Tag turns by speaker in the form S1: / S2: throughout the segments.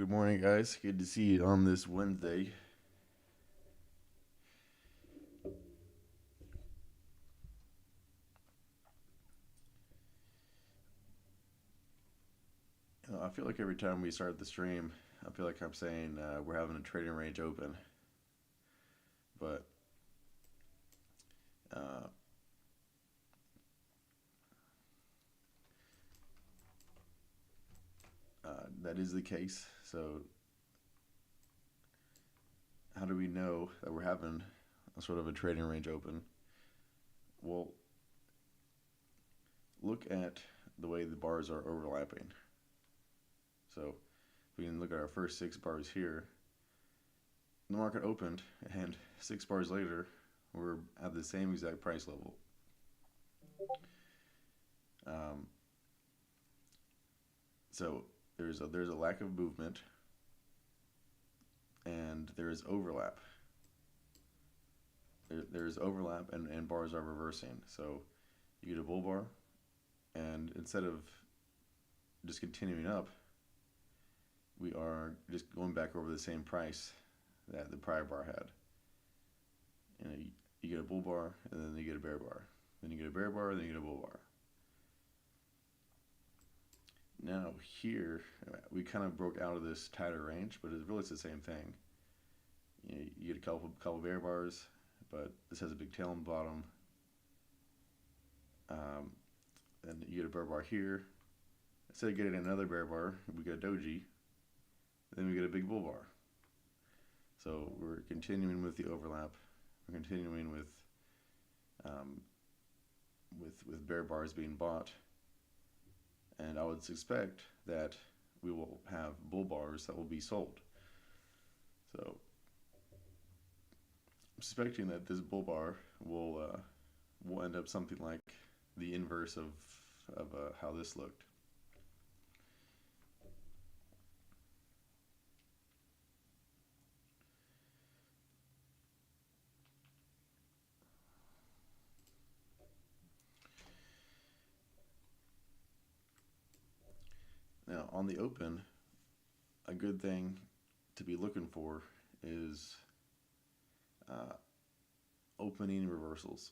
S1: Good morning, guys. Good to see you on this Wednesday. I feel like every time we start the stream, I feel like I'm saying we're having a trading range open, but uh, that is the case. So, how do we know that we're having a sort of a trading range open? Well, look at the way the bars are overlapping. So, we can look at our first six bars here. The market opened, and 6 bars later, we're at the same exact price level. Um, so there's a lack of movement, and there is overlap. There's overlap, and bars are reversing. So you get a bull bar, and instead of just continuing up, we are just going back over the same price that the prior bar had. You get a bull bar, and then you get a bear bar. Then you get a bear bar, then you get a bull bar. Now here, we kind of broke out of this tighter range, but it's the same thing. You get a couple bear bars, but this has a big tail on the bottom. And you get a bear bar here. Instead of getting another bear bar, we get a doji. Then we get a big bull bar. So we're continuing with the overlap. We're continuing um, with bear bars being bought, and I would suspect that we will have bull bars that will be sold. So I'm suspecting that this bull bar will end up something like the inverse of how this looked. Now on the open, a good thing to be looking for is uh, opening reversals.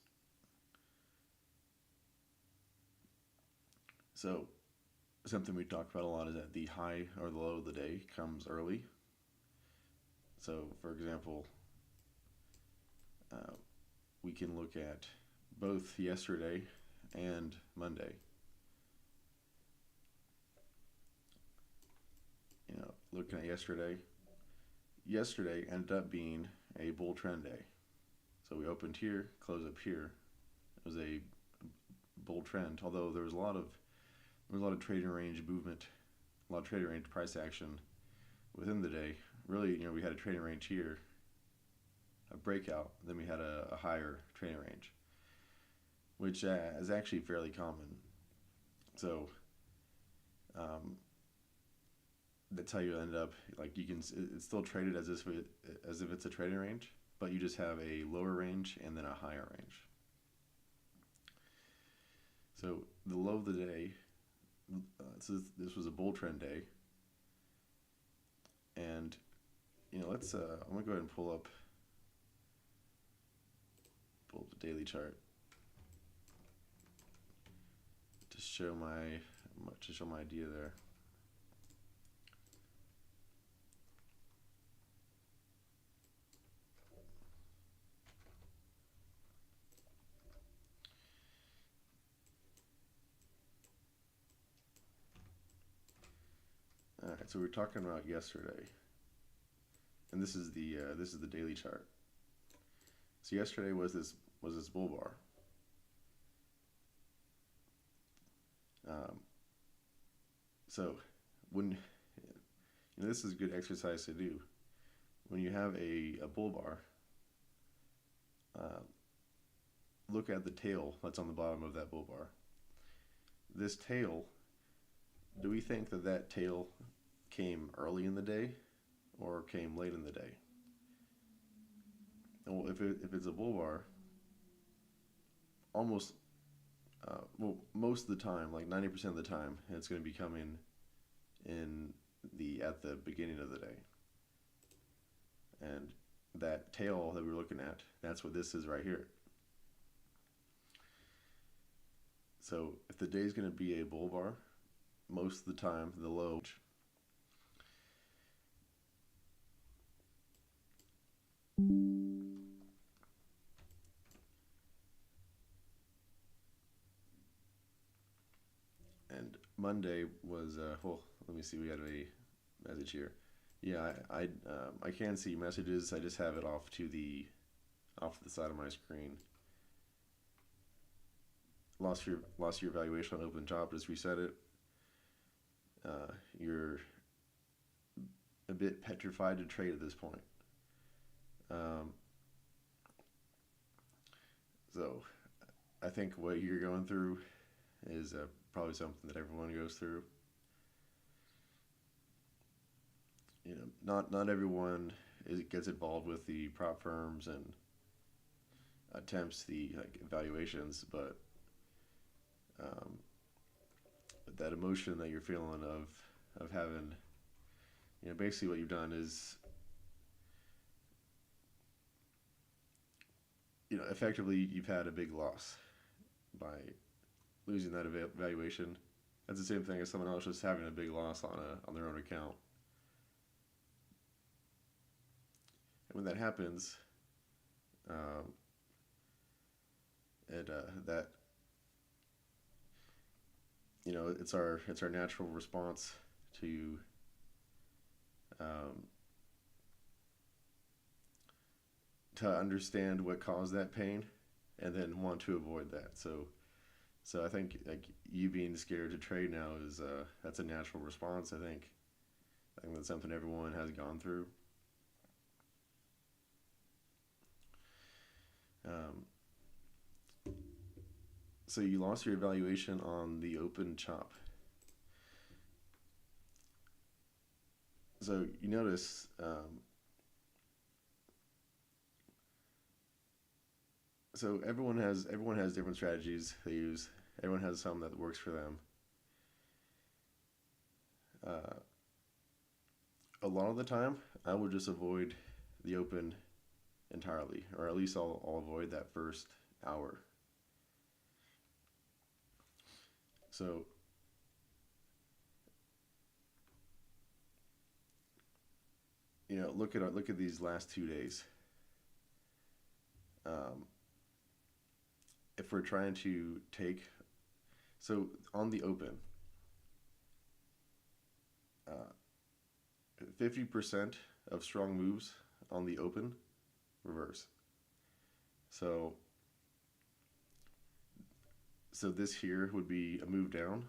S1: So something we talk about a lot is that the high or the low of the day comes early. So for example, uh, we can look at both yesterday and Monday. Looking at yesterday ended up being a bull trend day. So we opened here, closed up here. It was a bull trend, although there was a lot of trading range movement, a lot of trading range price action within the day. Really, we had a trading range here, a breakout, then we had a higher trading range, which is actually fairly common. So um, that's how you end up. Like it's still traded as if it's a trading range, but you just have a lower range and then a higher range. So the low of the day, so this was a bull trend day, and let's. I'm gonna go ahead and pull up the daily chart to show my idea there. All right, so we are talking about yesterday, and this is the daily chart. So yesterday was this bull bar. Um, so when this is a good exercise to do when you have a bull bar. Uh, Look at the tail that's on the bottom of that bull bar. This tail, do we think that tail came early in the day or came late in the day? And well, if it's a bull bar, almost most of the time, like 90% of the time, it's going to be coming in the at the beginning of the day. And that tail that we were looking at, that's what this is right here. So if the day is going to be a bull bar, most of the time the low. And Monday was well. Let me see. We had a message here. Yeah, I can see messages. I just have it off to the side of my screen. Lost your evaluation on open job. Just reset it. You're a bit petrified to trade at this point. Um, so I think what you're going through is probably something that everyone goes through. Not everyone gets involved with the prop firms and attempts the like evaluations, but um, that emotion that you're feeling of having, basically what you've done is, effectively you've had a big loss by losing that evaluation. That's the same thing as someone else just having a big loss on their own account. And when that happens, um, and that it's our natural response to um, to understand what caused that pain, and then want to avoid that. So I think like you being scared to trade now is that's a natural response. I think that's something everyone has gone through. Um, so you lost your evaluation on the open chop. So you notice, so everyone has different strategies they use. Everyone has some that works for them. Uh, a lot of the time, I would just avoid the open entirely, or at least I'll avoid that first hour. So look at these last 2 days. Um, if we're trying to take, so on the open, 50% of strong moves on the open reverse. So so this here would be a move down.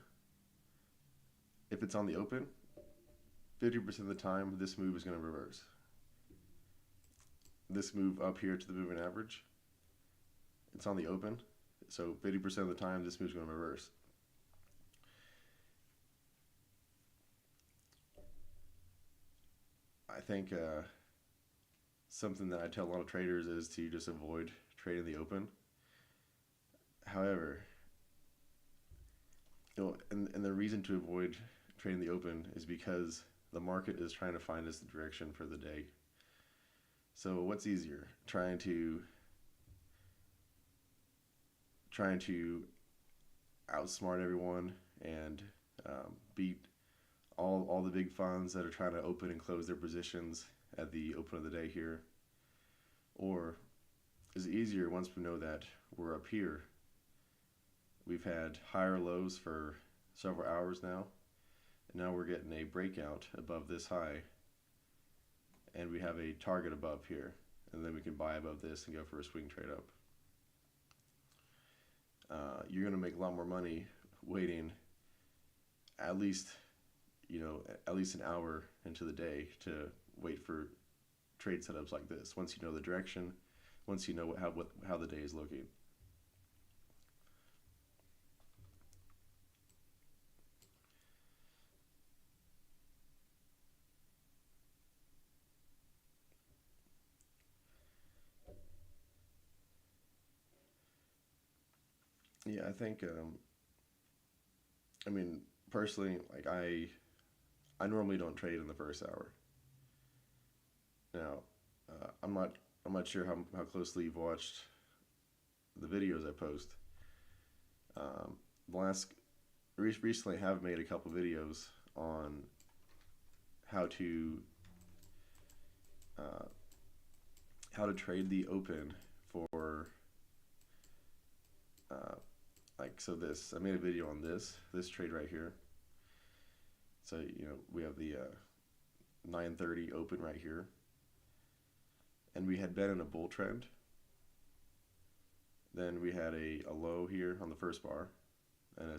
S1: If it's on the open, 50% of the time this move is going to reverse. This move up here to the moving average, it's on the open, so 50% of the time this move is going to reverse. I think something that I tell a lot of traders is to just avoid trading the open. However, and the reason to avoid trading the open is because the market is trying to find us the direction for the day. So what's easier, trying to outsmart everyone and beat all the big funds that are trying to open and close their positions at the open of the day here, or is it easier once we know that we're up here? We've had higher lows for several hours now, and now we're getting a breakout above this high, and we have a target above here, and then we can buy above this and go for a swing trade up. You're going to make a lot more money waiting at least at least an hour into the day to wait for trade setups like this. Once you know the direction, once you know how the day is looking. Yeah, I think. I mean, personally, like I normally don't trade in the first hour. Now, I'm not sure how closely you've watched the videos I post. Um, the last recently I have made a couple videos on how to uh, how to trade the open for uh, like so. This I made a video on this trade right here. So we have the 930 open right here, and we had been in a bull trend. Then we had a low here on the first bar, and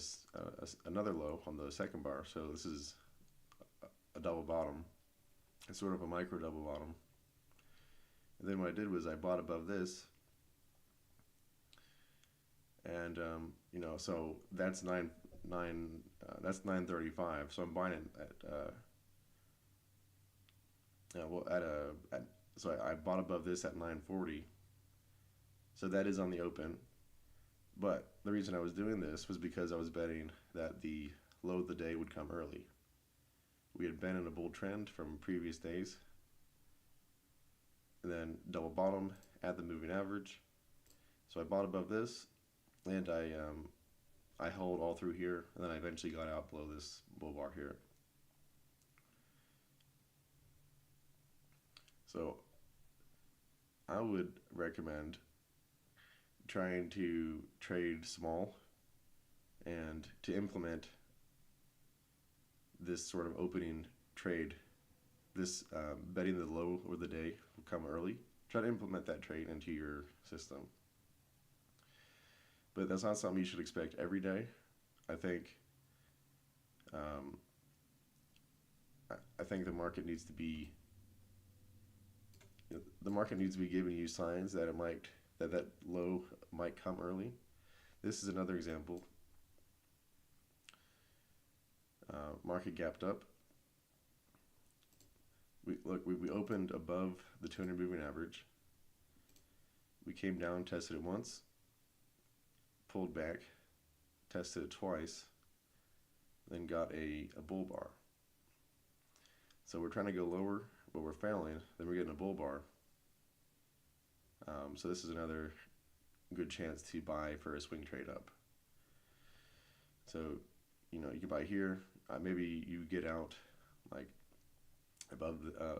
S1: another low on the second bar. So this is a double bottom. It's sort of a micro double bottom. And then what I did was I bought above this, and so that's that's 935. So I'm buying it so I bought above this at 940. So that is on the open. But the reason I was doing this was because I was betting that the low of the day would come early. We had been in a bull trend from previous days, and then double bottom at the moving average. So I bought above this, and I held all through here, and then I eventually got out below this bull bar here. So I would recommend trying to trade small and to implement this sort of opening trade, this betting the low or the day will come early. Try to implement that trade into your system. But that's not something you should expect every day. I think um, I think the market needs to be giving you signs that that low might come early. This is another example. Market gapped up. We opened above the 200 moving average. We came down, tested it once, pulled back, tested it twice, then got a bull bar. So we're trying to go lower, but we're failing. Then we're getting a bull bar. So this is another good chance to buy for a swing trade up. So you can buy here. Maybe you get out like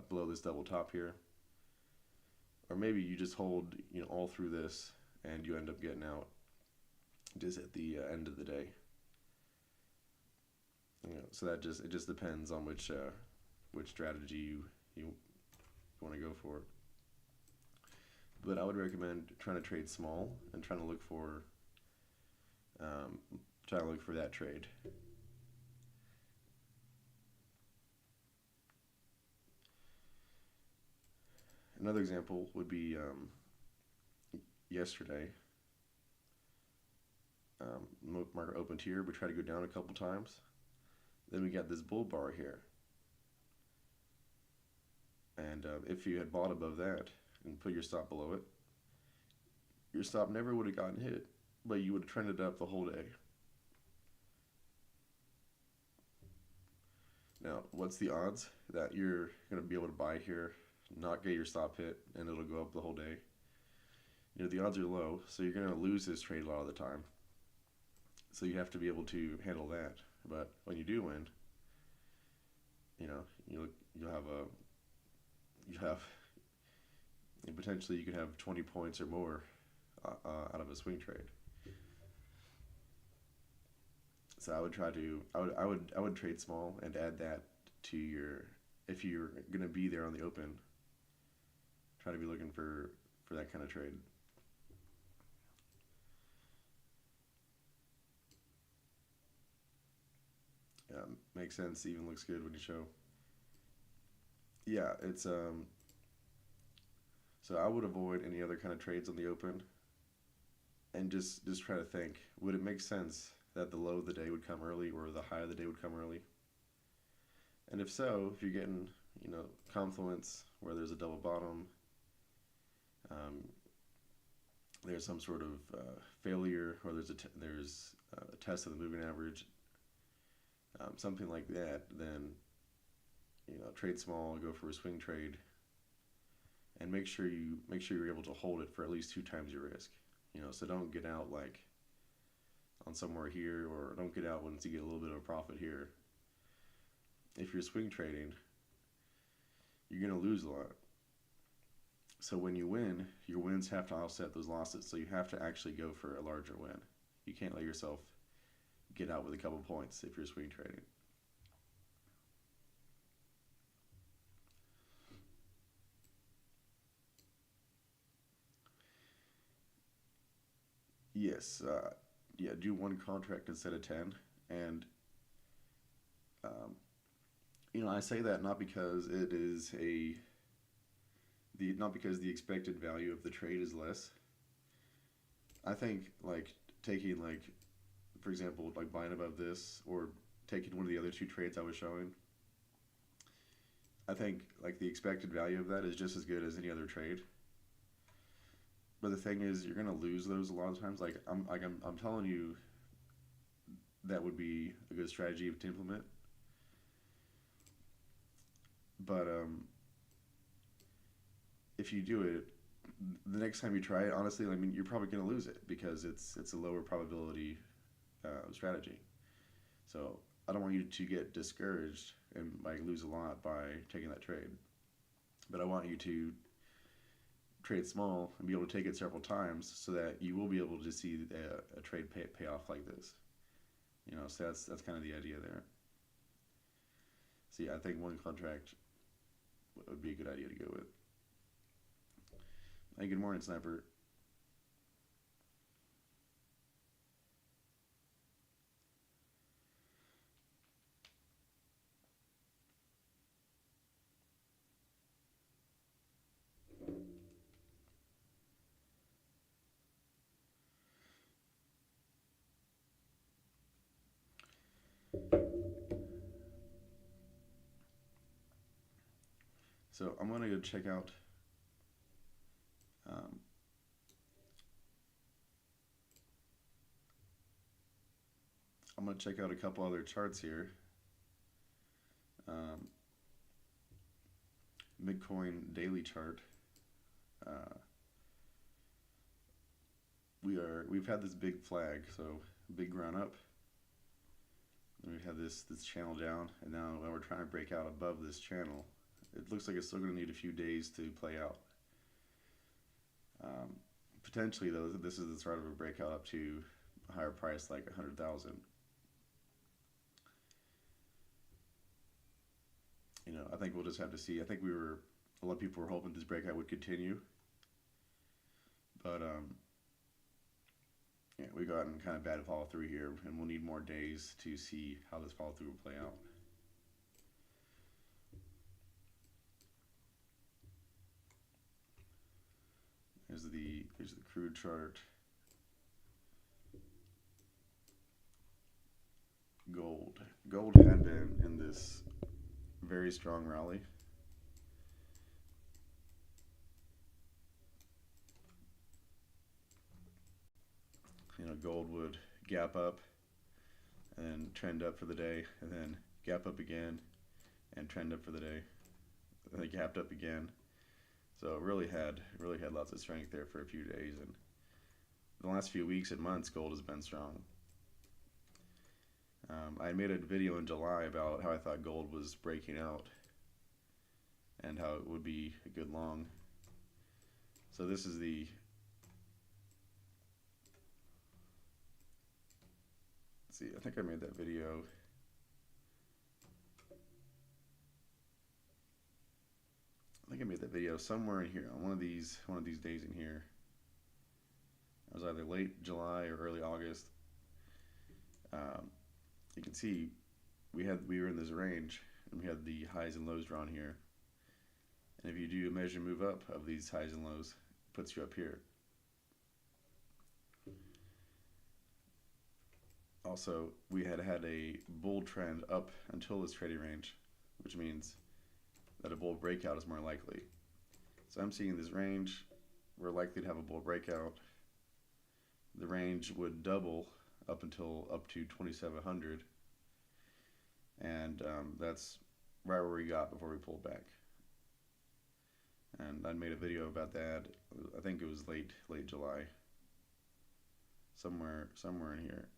S1: below this double top here, or maybe you just hold all through this and you end up getting out just at the end of the day. So it just depends on which strategy you want to go for. But I would recommend trying to trade small and trying to look for that trade. Another example would be yesterday. Market opened here. We tried to go down a couple times. Then we got this bull bar here. And if you had bought above that and put your stop below it, your stop never would have gotten hit, but you would have trended up the whole day. Now, what's the odds that you're going to be able to buy here, not get your stop hit, and it'll go up the whole day? The odds are low, so you're going to lose this trade a lot of the time. So you have to be able to handle that. But when you do win, potentially you could have 20 points or more out of a swing trade. So I would trade small and add that to if you're gonna be there on the open, try to be looking for that kind of trade. Yeah, makes sense. Even looks good when you show. Yeah, it's So I would avoid any other kind of trades on the open, and just try to think: would it make sense that the low of the day would come early, or the high of the day would come early? And if so, if you're getting confluence where there's a double bottom, there's some sort of failure, or there's a test of the moving average, something like that, then trade small, go for a swing trade, and make sure you're able to hold it for at least two times your risk. So don't get out like on somewhere here, or don't get out once you get a little bit of a profit here. If you're swing trading, you're gonna lose a lot. So when you win, your wins have to offset those losses. So you have to actually go for a larger win. You can't let yourself get out with a couple points if you're swing trading. Yes, yeah, do one contract instead of 10. And, um, I say that not because it is not because the expected value of the trade is less. I think, like, taking, like, for example, like buying above this or taking one of the other two trades I was showing, I think, like, the expected value of that is just as good as any other trade. But the thing is, you're gonna lose those a lot of times. I'm telling you, that would be a good strategy to implement. But if you do it, the next time you try it, honestly, I mean, you're probably gonna lose it because it's a lower probability strategy. So I don't want you to get discouraged and like lose a lot by taking that trade. But I want you to trade small and be able to take it several times so that you will be able to see a trade pay off like this. So that's kind of the idea there. See, I think one contract would be a good idea to go with. Hey, good morning, Sniper. So I'm gonna go check out. Um, I'm gonna check out a couple other charts here. Um, Bitcoin daily chart. Uh, we've had this big flag, so big run up. Then we have this channel down, and now we're trying to break out above this channel. It looks like it's still going to need a few days to play out. Um, Potentially, though, this is the start of a breakout up to a higher price, like 100,000. I think we'll just have to see. I think a lot of people were hoping this breakout would continue, but yeah, we gotten kind of bad follow through here, and we'll need more days to see how this follow through will play out. Here's the crude chart. Gold had been in this very strong rally. Gold would gap up and trend up for the day, and then gap up again and trend up for the day. And they gapped up again. So it really had lots of strength there for a few days, and the last few weeks and months, gold has been strong. I made a video in July about how I thought gold was breaking out and how it would be a good long. So this is let's see, I think I made that video. I think I made that video somewhere in here on one of these days in here. It was either late July or early August. You can see we were in this range, and we had the highs and lows drawn here. And if you do a measure move up of these highs and lows, it puts you up here. Also, we had a bull trend up until this trading range, which means that a bull breakout is more likely. So I'm seeing this range, we're likely to have a bull breakout. The range would double up to 2,700, and that's right where we got before we pulled back. And I made a video about that. I think it was late July, somewhere in here.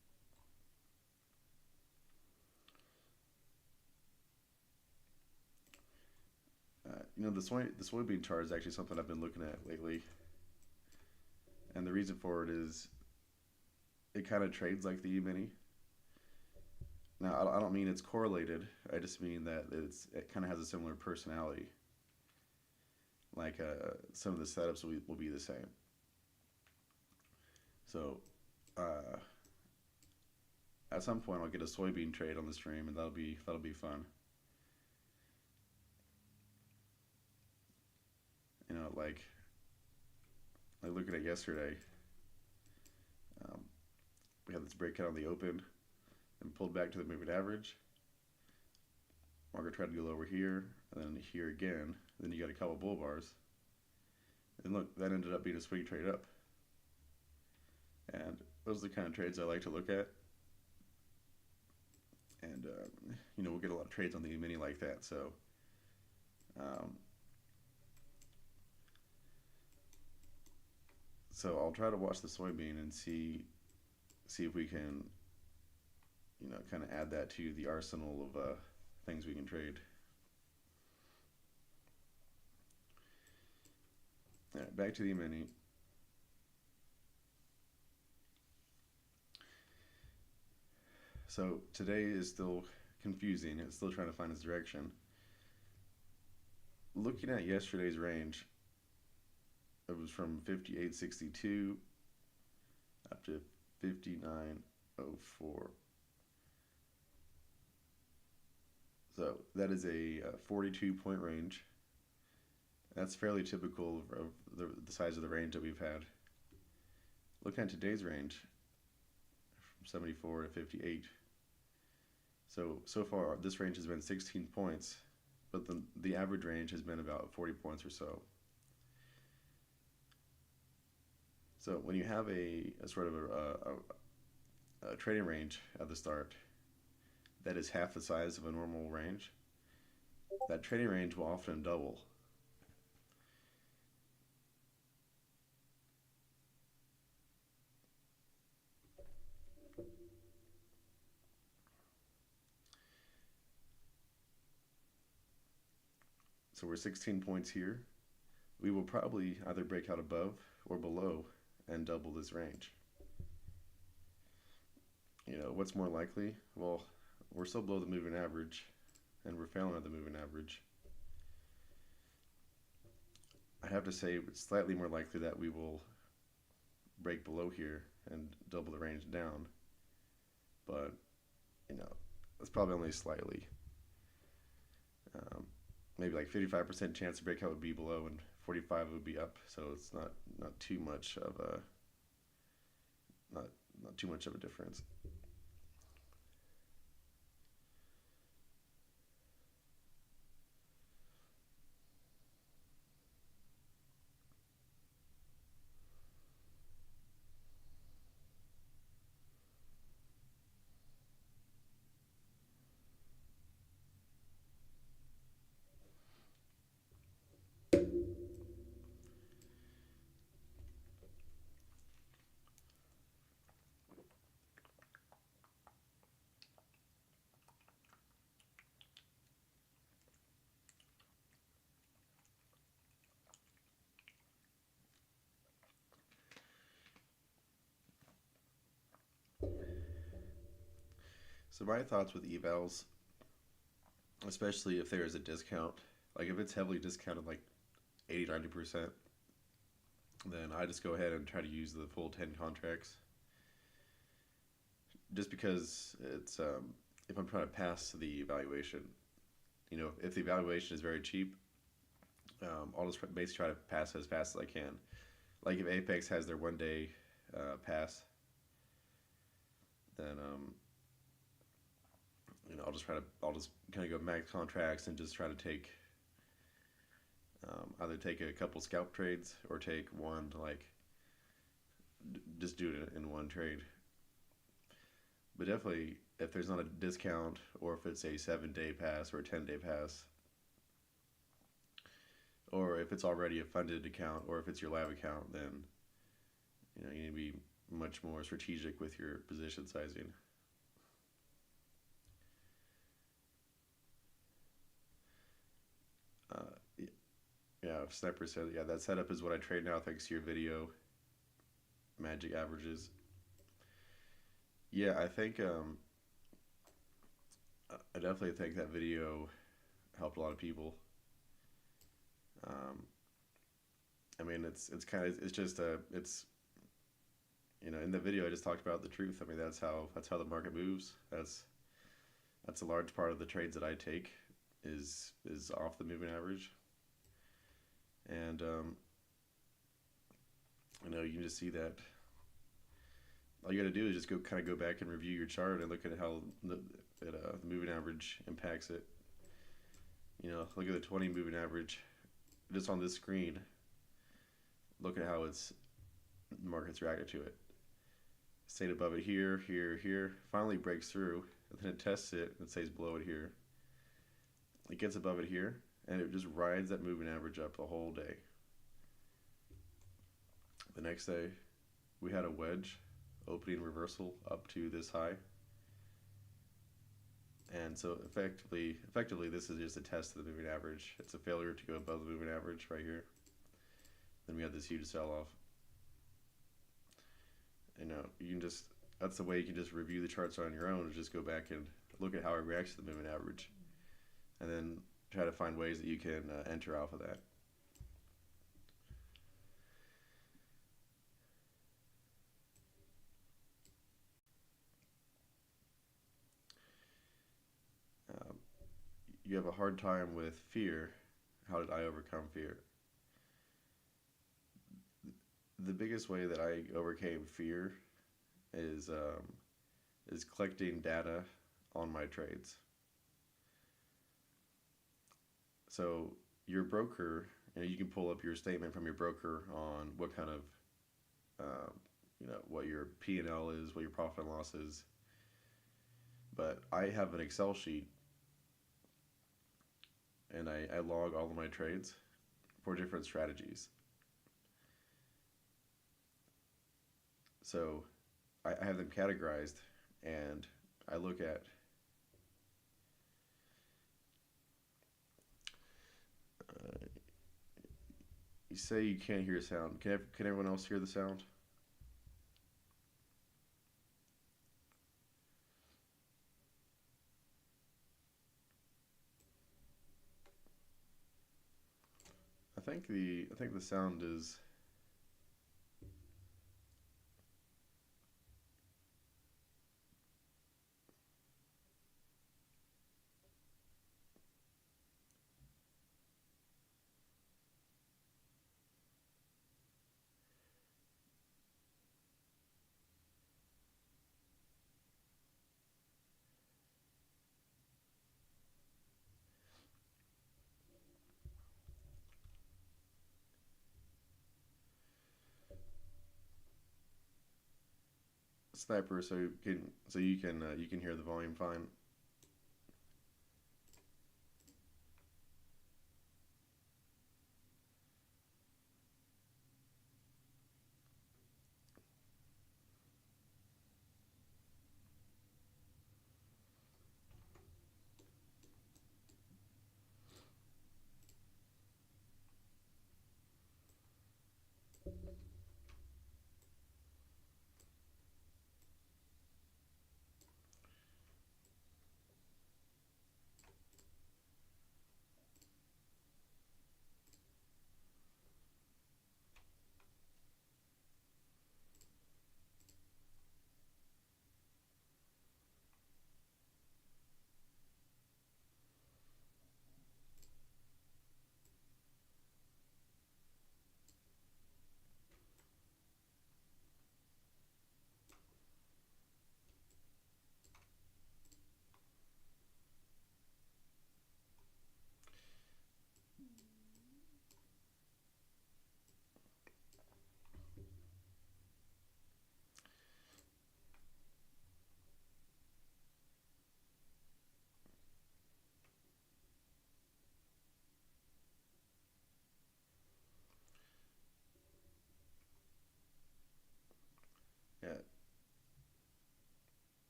S1: The soybean chart is actually something I've been looking at lately, and the reason for it is it kind of trades like the E-mini. Now, I don't mean it's correlated. I just mean that it kind of has a similar personality. Like some of the setups will be the same. So uh, at some point, I'll get a soybean trade on the stream, and that'll be fun. Like looking at yesterday, um, we had this breakout on the open and pulled back to the moving average. Market tried to go over here, and then here again. Then you got a couple bull bars, and look, that ended up being a swing trade up. And those are the kind of trades I like to look at. And we'll get a lot of trades on the mini like that. Um, so I'll try to watch the soybean and see if we can kind of add that to the arsenal of things we can trade. All right, back to the mini. So today is still confusing. It's still trying to find its direction. Looking at yesterday's range, it was from 58.62 up to 59.04. So that is a 42-point range. That's fairly typical of the size of the range that we've had. Looking at today's range, from 74 to 58. So far, this range has been 16 points, but the average range has been about 40 points or so. So when you have a sort of a trading range at the start that is half the size of a normal range, that trading range will often double. So we're 16 points here. We will probably either break out above or below and double this range. What's more likely? Well, we're still below the moving average, and we're failing at the moving average. I have to say it's slightly more likely that we will break below here and double the range down, but it's probably only slightly. Maybe like 55% chance the breakout would be below and 45 would be up, so it's not too much of a not too much of a difference. So my thoughts with evals, especially if there is a discount, like if it's heavily discounted, like 80-90%, then I just go ahead and try to use the full 10 contracts. Just because it's if I'm trying to pass the evaluation, if the evaluation is very cheap, I'll just basically try to pass it as fast as I can. Like if Apex has their 1 day pass, then I'll just kind of go max contracts and just try to take either take a couple scalp trades or take one to just do it in one trade. But definitely, if there's not a discount, or if it's a 7 day pass or a 10 day pass, or if it's already a funded account, or if it's your live account, then you need to be much more strategic with your position sizing. Uh, yeah, Sniper said, yeah, that setup is what I trade now thanks to your video, Magic Averages. Yeah, I definitely think that video helped a lot of people. Um, I mean, it's kind of it's just it's in the video I just talked about the truth. I mean, that's how the market moves. That's a large part of the trades that I take is off the moving average, and you can just see that all you got to do is just go back and review your chart and look at how the moving average impacts it. Look at the 20 moving average just on this screen. Look at how it's the market's reacted to it. Stayed above it here, here, here. Finally breaks through, and then it tests it and stays below it here. It gets above it here, and it just rides that moving average up the whole day. The next day, we had a wedge opening reversal up to this high. And so effectively, this is just a test of the moving average. It's a failure to go above the moving average right here. Then we had this huge sell-off. You can just, that's the way you can just review the charts on your own, is just go back and look at how it reacts to the moving average, and then try to find ways that you can enter off of that. Um, you have a hard time with fear. How did I overcome fear? The biggest way that I overcame fear is collecting data on my trades. So your broker, you can pull up your statement from your broker on what kind of, what your P&L is, what your profit and loss is. But I have an Excel sheet, and I log all of my trades for different strategies. So I have them categorized, and I look at you say you can't hear sound. Can everyone else hear the sound? I think the sound is Sniper, so you can hear the volume fine.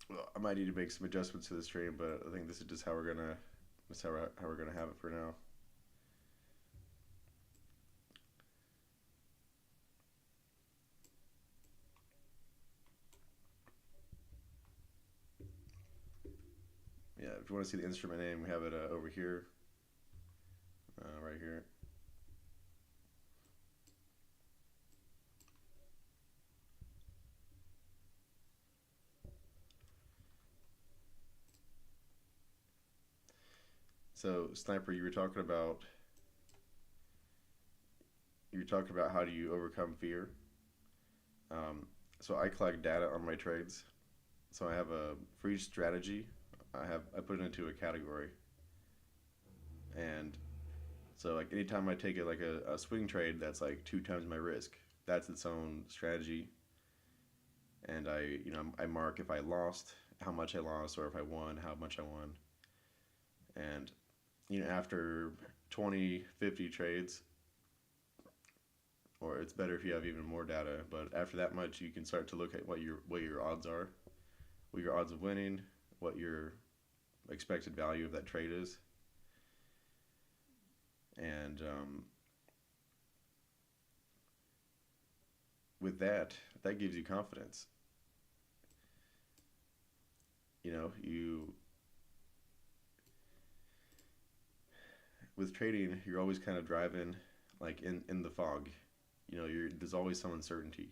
S1: Well, I might need to make some adjustments to the stream, but I think this is just how we're gonna that's how we're gonna have it for now. Yeah, if you want to see the instrument name, we have it over here, right here. So, Sniper, you were talking about how do you overcome fear. Um, so I collect data on my trades. So I have for each strategy, I put it into a category, and so like anytime I take it like a swing trade that's like two times my risk, that's its own strategy, and I mark if I lost, how much I lost, or if I won, how much I won, and after 20, 50 trades, or it's better if you have even more data, but after that much, you can start to look at what your odds are, what your odds of winning, what your expected value of that trade is, and with that gives you confidence. You with trading, you're always kind of driving like in the fog. There's always some uncertainty.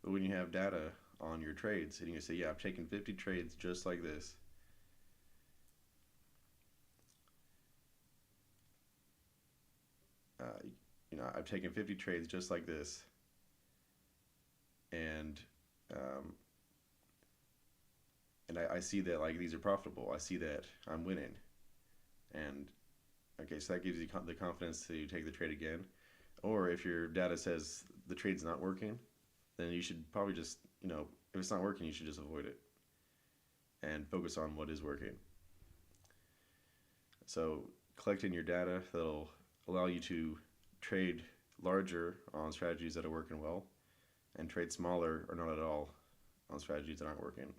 S1: But when you have data on your trades and you say, yeah, I've taken 50 trades just like this, uh, I've taken 50 trades just like this, and um, I see that like these are profitable. I see that I'm winning, and okay, so that gives you the confidence to take the trade again. Or if your data says the trade's not working, then you should probably just if it's not working, you should just avoid it and focus on what is working. So collecting your data that'll allow you to trade larger on strategies that are working well and trade smaller or not at all on strategies that aren't working.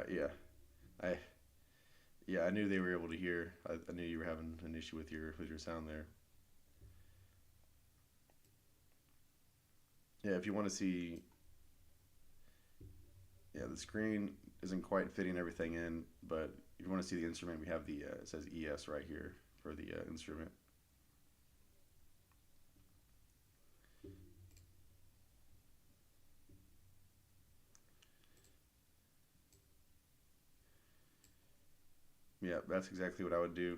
S1: Yeah, I I knew they were able to hear. I knew you were having an issue with your sound there. Yeah, if you want to see, yeah, the screen isn't quite fitting everything in, but if you want to see the instrument, we have it says ES right here for the instrument. Yeah, that's exactly what I would do.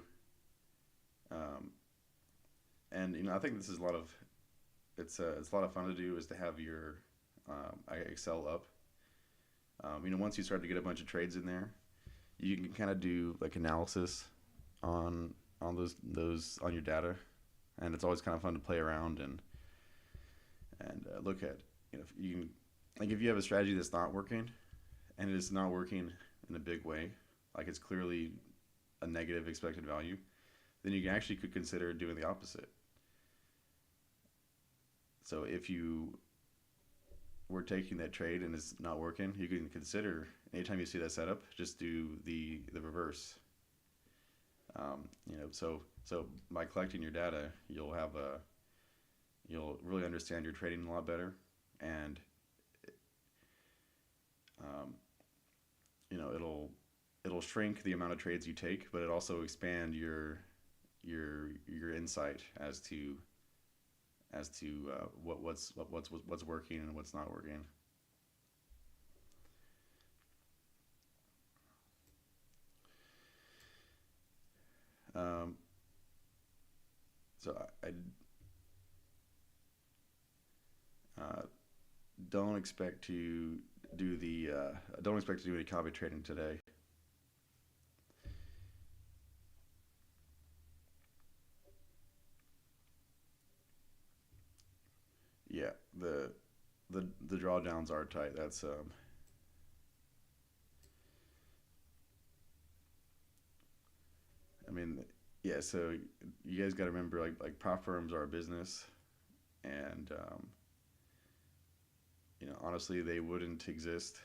S1: Um, and I think this is a lot of it's a lot of fun to do is to have your Excel up. Once you start to get a bunch of trades in there, you can kind of do like analysis on those on your data, and it's always kind of fun to play around and look at. If you like if you have a strategy that's not working, and it is not working in a big way, like it's clearly a negative expected value, then you actually could consider doing the opposite. So if you were taking that trade and it's not working, you can consider anytime you see that setup, just do the reverse. So by collecting your data, you'll really understand your trading a lot better, and um, it'll shrink the amount of trades you take, but it also expand your insight as to what's working and what's not working. Um, so I uh, don't expect to do the don't expect to do any copy trading today. yeah, the drawdowns are tight. That's I mean, yeah. So you guys got to remember, like prop firms are a business, and honestly, they wouldn't exist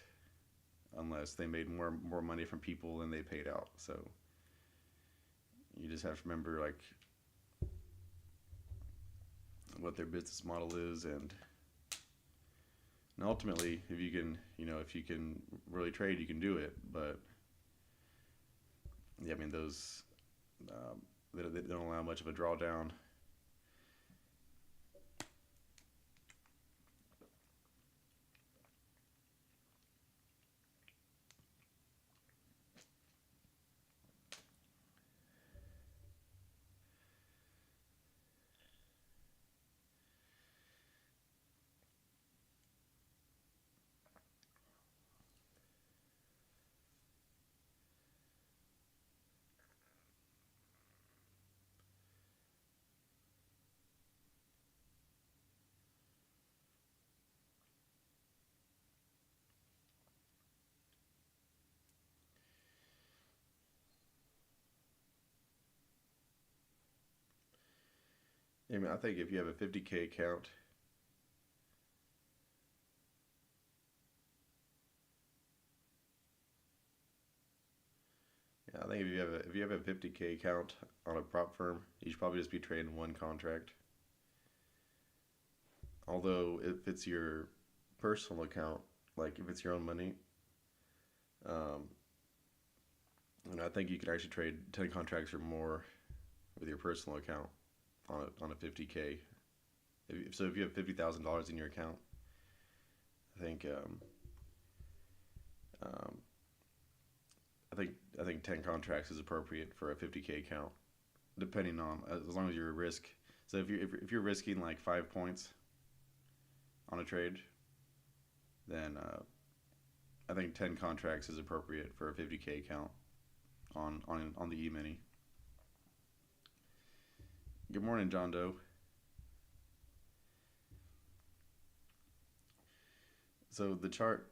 S1: unless they made more money from people than they paid out. So you just have to remember like what their business model is, and ultimately, if you can, if you can really trade, you can do it. But yeah, I mean those they don't allow much of a drawdown. I mean, I think if you have a 50K account, yeah, I think if you have a 50K account on a prop firm, you should probably just be trading one contract. Although if it's your personal account, like if it's your own money, um, I think you could actually trade 10 contracts or more with your personal account on a 50K. If you have $50,000 in your account, I think um, I think 10 contracts is appropriate for a 50K account, depending on as long as you're a risk. So if you're risking like 5 points on a trade, then I think 10 contracts is appropriate for a 50K account on the E-mini. Good morning, John Doe. So the chart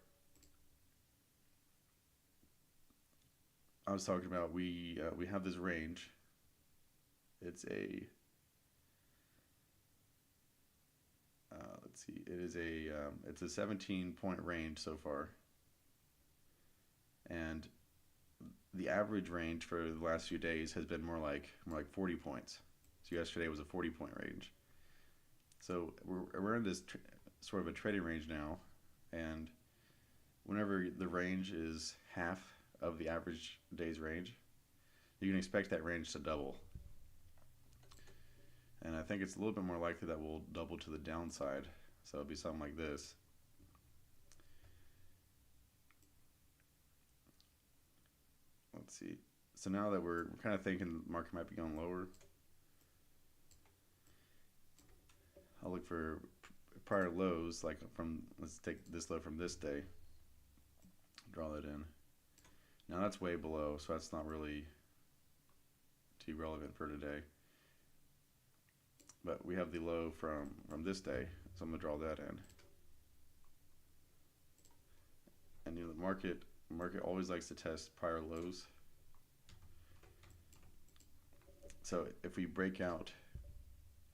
S1: I was talking about, we have this range. It's a let's see, it's a 17 point range so far, and the average range for the last few days has been more like 40 points. So yesterday was a 40 point range. So we're in this sort of a trading range now, and whenever the range is half of the average day's range, you can expect that range to double. And I think it's a little bit more likely that we'll double to the downside. So it'll be something like this. Let's see. So now that we're kind of thinking the market might be going lower, I'll look for prior lows, like let's take this low from this day, draw that in. Now that's way below, so that's not really too relevant for today. But we have the low from this day, so I'm gonna draw that in. And the market always likes to test prior lows. So if we break out,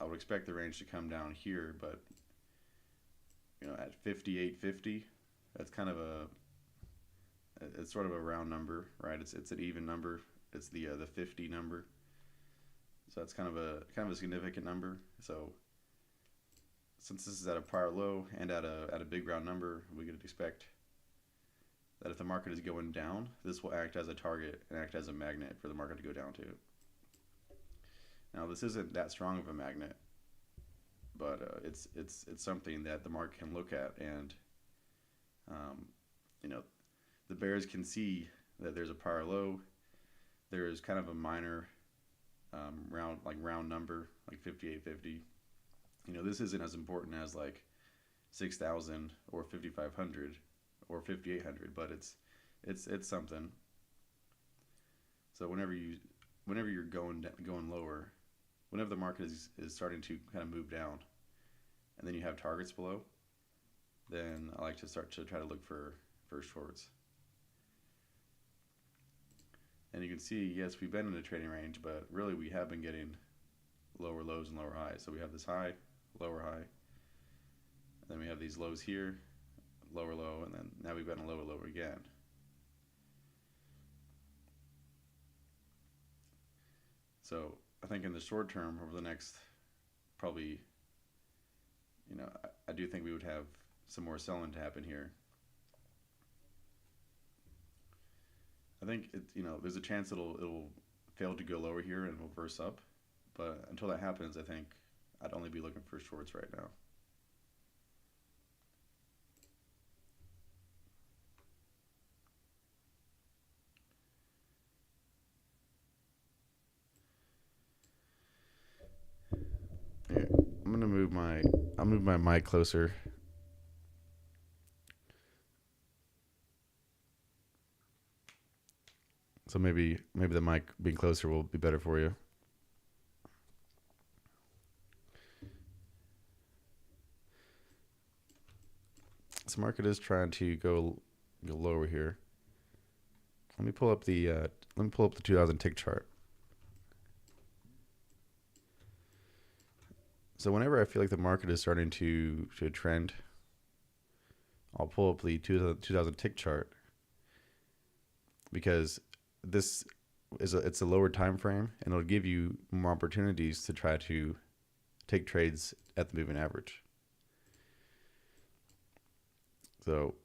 S1: I would expect the range to come down here, but at 58.50, that's kind of it's sort of a round number, right? It's an even number. It's the 50 number. So that's kind of a significant number. So since this is at a prior low and at a big round number, we could expect that if the market is going down, this will act as a target and act as a magnet for the market to go down to. Now this isn't that strong of a magnet, but it's something that the market can look at, and um, you know the bears can see that there's a prior low. There's kind of a minor round number like 58.50. This isn't as important as like 6,000 or 5,500 or 5,800, but it's something. So whenever you're going lower, whenever the market is starting to kind of move down, and then you have targets below, then I like to start to try to look for shorts. And you can see, yes, we've been in a trading range, but really we have been getting lower lows and lower highs. So we have this high, lower high, and then we have these lows here, lower low, and then now we've gotten a lower low again. So I think in the short term, over the next probably, I do think we would have some more selling to happen here. I think there's a chance it'll fail to go lower here and reverse up, but until that happens, I think I'd only be looking for shorts right now. Here, I'll move my mic closer. So maybe the mic being closer will be better for you. This market is trying to go lower here. Let me pull up the 2000 tick chart. So whenever I feel like the market is starting to trend, I'll pull up the 2000 tick chart, because this it's a lower time frame, and it'll give you more opportunities to try to take trades at the moving average. So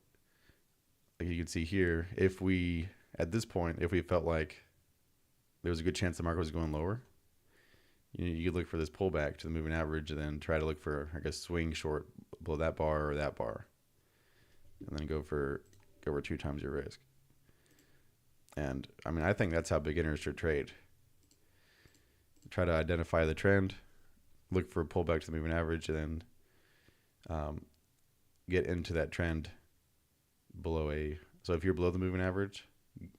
S1: like you can see here, if we felt like there was a good chance the market was going lower, you could look for this pullback to the moving average and then try to look for, I guess, swing short below that bar or that bar, and then go for 2 times your risk. And I mean, I think that's how beginners should trade. Try to identify the trend, look for a pullback to the moving average, and then get into that trend below so if you're below the moving average,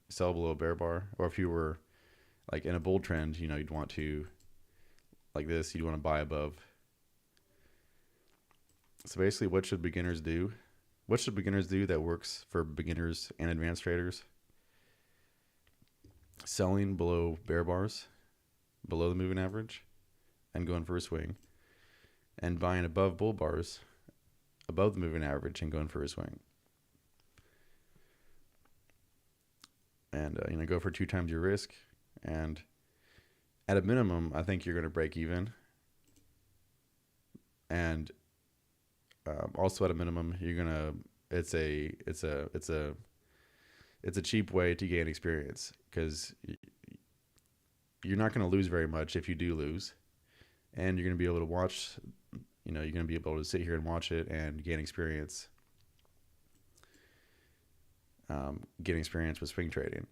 S1: sell below a bear bar. Or if you were like in a bull trend, you'd want to, like this, you'd want to buy above. So basically, what should beginners do? What should beginners do that works for beginners and advanced traders? Selling below bear bars, below the moving average, and going for a swing, and buying above bull bars, above the moving average, and going for a swing. And go for 2 times your risk, and at a minimum, I think you're going to break even. And also at a minimum, you're gonna it's a cheap way to gain experience, because you're not going to lose very much if you do lose, and you're going to be able to watch. You're going to be able to sit here and watch it and gain experience. Getting experience with swing trading.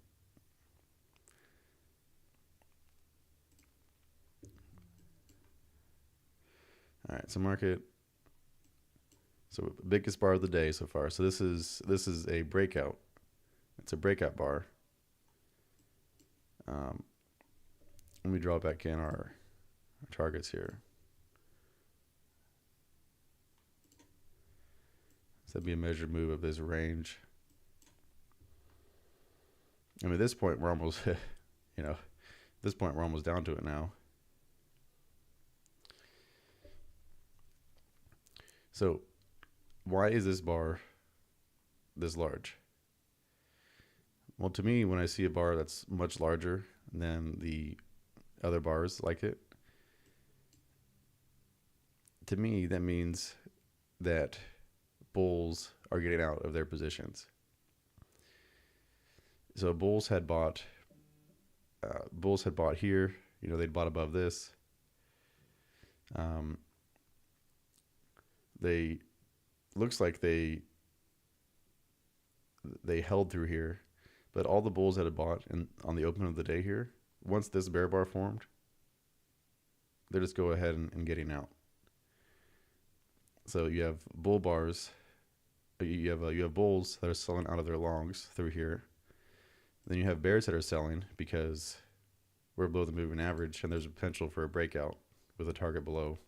S1: All right, so market. So biggest bar of the day so far. So this is a breakout. It's a breakout bar. Let me draw back in our targets here. So that'd be a measured move of this range. I mean, at this point, we're almost, we're almost down to it now. So why is this bar this large? Well, to me, when I see a bar that's much larger than the other bars like it, to me, that means that bulls are getting out of their positions. So bulls had bought here. They'd bought above this. They looks like they held through here, but all the bulls that had bought on the open of the day here, once this bear bar formed, they just go ahead and getting out. So you have bull bars, you have bulls that are selling out of their longs through here. Then you have bears that are selling because we're below the moving average, and there's a potential for a breakout with a target below.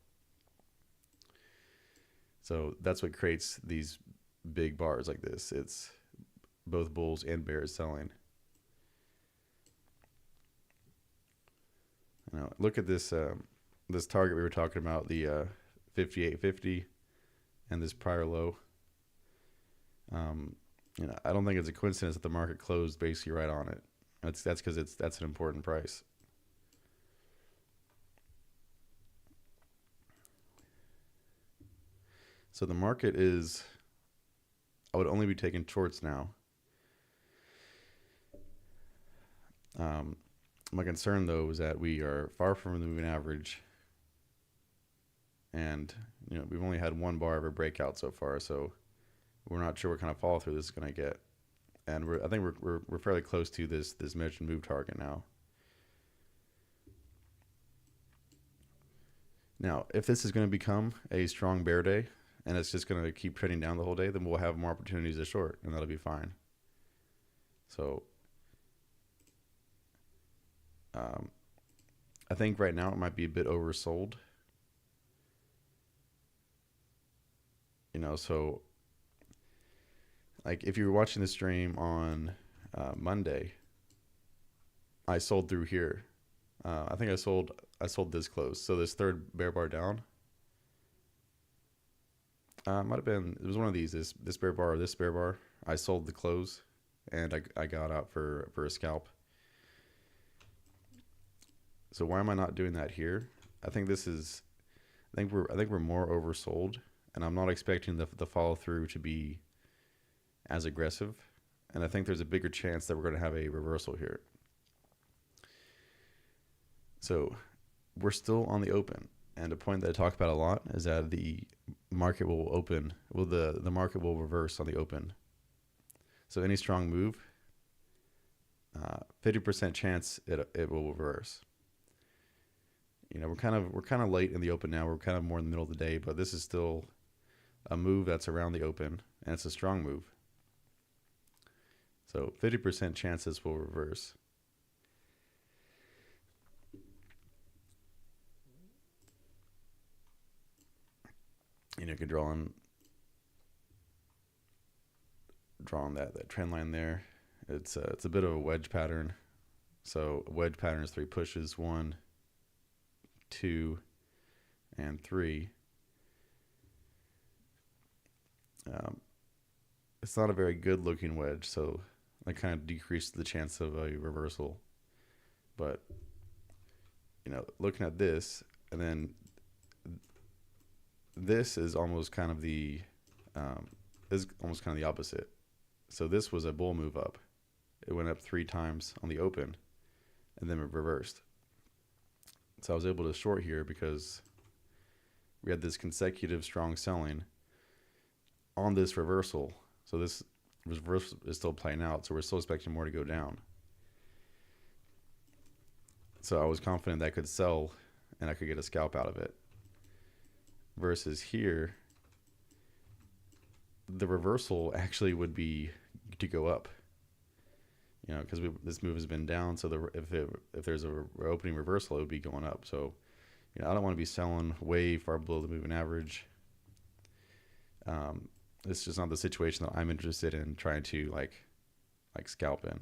S1: So that's what creates these big bars like this. It's both bulls and bears selling. Now look at this this target we were talking about, the 58.50, and this prior low. I don't think it's a coincidence that the market closed basically right on it. That's because that's an important price. So the market is, I would only be taking shorts now. My concern though is that we are far from the moving average, and we've only had one bar ever breakout so far, so we're not sure what kind of follow through this is going to get. And I think we're fairly close to this measured move target now. Now, if this is going to become a strong bear day and it's just going to keep trending down the whole day, then we'll have more opportunities to short, and that'll be fine. So I think right now it might be a bit oversold. So like if you were watching the stream on Monday, I sold through here. I think I sold this close. So this third bear bar down. Might have been, it was one of these, this bear bar or this bear bar. I sold the close, and I got out for a scalp. So why am I not doing that here? I think we're more oversold, and I'm not expecting the follow through to be as aggressive, and I think there's a bigger chance that we're going to have a reversal here. So we're still on the open, and a point that I talk about a lot is that the market will open. Well, the market will reverse on the open. So any strong move, 50% chance it will reverse. We're kind of late in the open now. We're kind of more in the middle of the day, but this is still a move that's around the open, and it's a strong move. So 50% chances will reverse. You can draw on that trend line there. It's a bit of a wedge pattern. So a wedge pattern is 3 pushes, 1, 2, and 3. It's not a very good looking wedge, so that kind of decreased the chance of a reversal. But looking at this, and then this is almost kind of the opposite. So this was a bull move up. It went up 3 times on the open, and then it reversed. So I was able to short here because we had this consecutive strong selling on this reversal. So this reversal is still playing out, so we're still expecting more to go down. So I was confident that I could sell and I could get a scalp out of it. Versus here, the reversal actually would be to go up. Because this move has been down, so if there's a opening reversal, it would be going up. So, I don't want to be selling way far below the moving average. It's just not the situation that I'm interested in trying to like scalp in.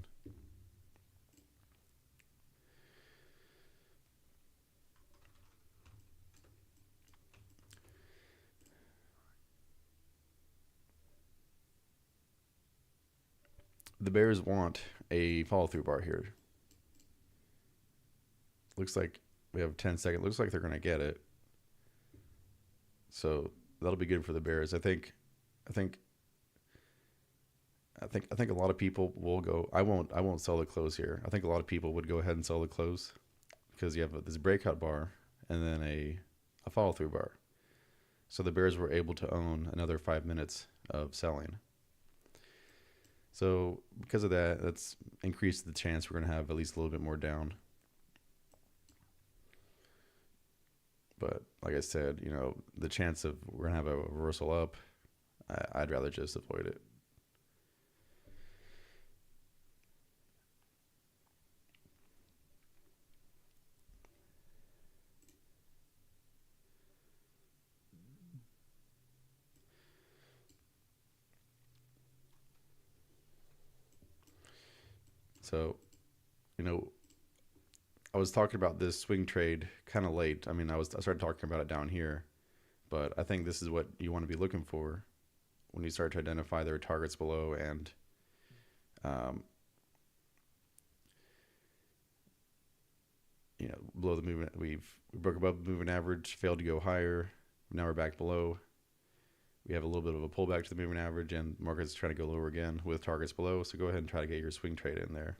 S1: The bears want a follow-through bar here. Looks like we have 10 seconds. Looks like they're going to get it. So that'll be good for the bears. I think a lot of people will go. I won't sell the close here. I think a lot of people would go ahead and sell the close because you have this breakout bar and then a follow-through bar. So the bears were able to own another 5 minutes of selling. So because of that, that's increased the chance we're going to have at least a little bit more down. But like I said, the chance of we're going to have a reversal up, I'd rather just avoid it. So, you know, I was talking about this swing trade kind of late. I mean, I started talking about it down here, but I think this is what you want to be looking for when you start to identify their targets below and um, below the movement. We broke above the moving average, failed to go higher. Now we're back below. We have a little bit of a pullback to the moving average, and market's trying to go lower again with targets below. So go ahead and try to get your swing trade in there.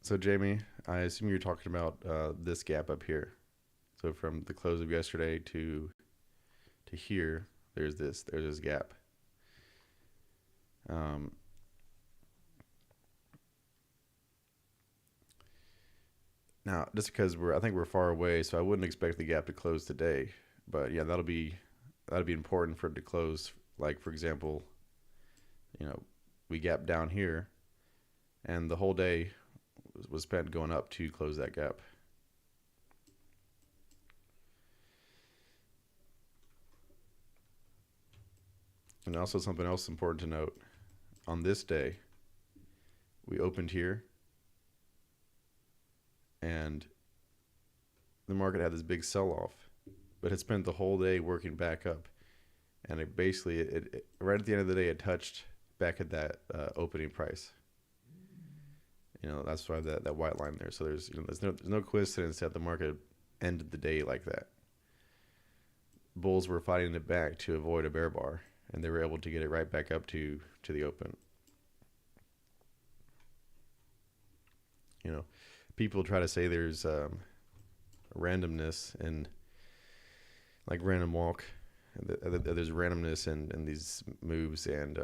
S1: So Jamie, I assume you're talking about this gap up here. So from the close of yesterday to here, there's this gap. Now, just because I think we're far away, so I wouldn't expect the gap to close today. But yeah, that'll be important for it to close. Like for example, we gap down here, and the whole day was spent going up to close that gap. And also something else important to note, on this day, we opened here, and the market had this big sell-off, but it spent the whole day working back up. And it basically, right at the end of the day, it touched back at that opening price. That's why that white line there. So there's no coincidence that the market ended the day like that. Bulls were fighting it back to avoid a bear bar, and they were able to get it right back up to the open. People try to say there's randomness and like random walk. There's randomness in these moves, and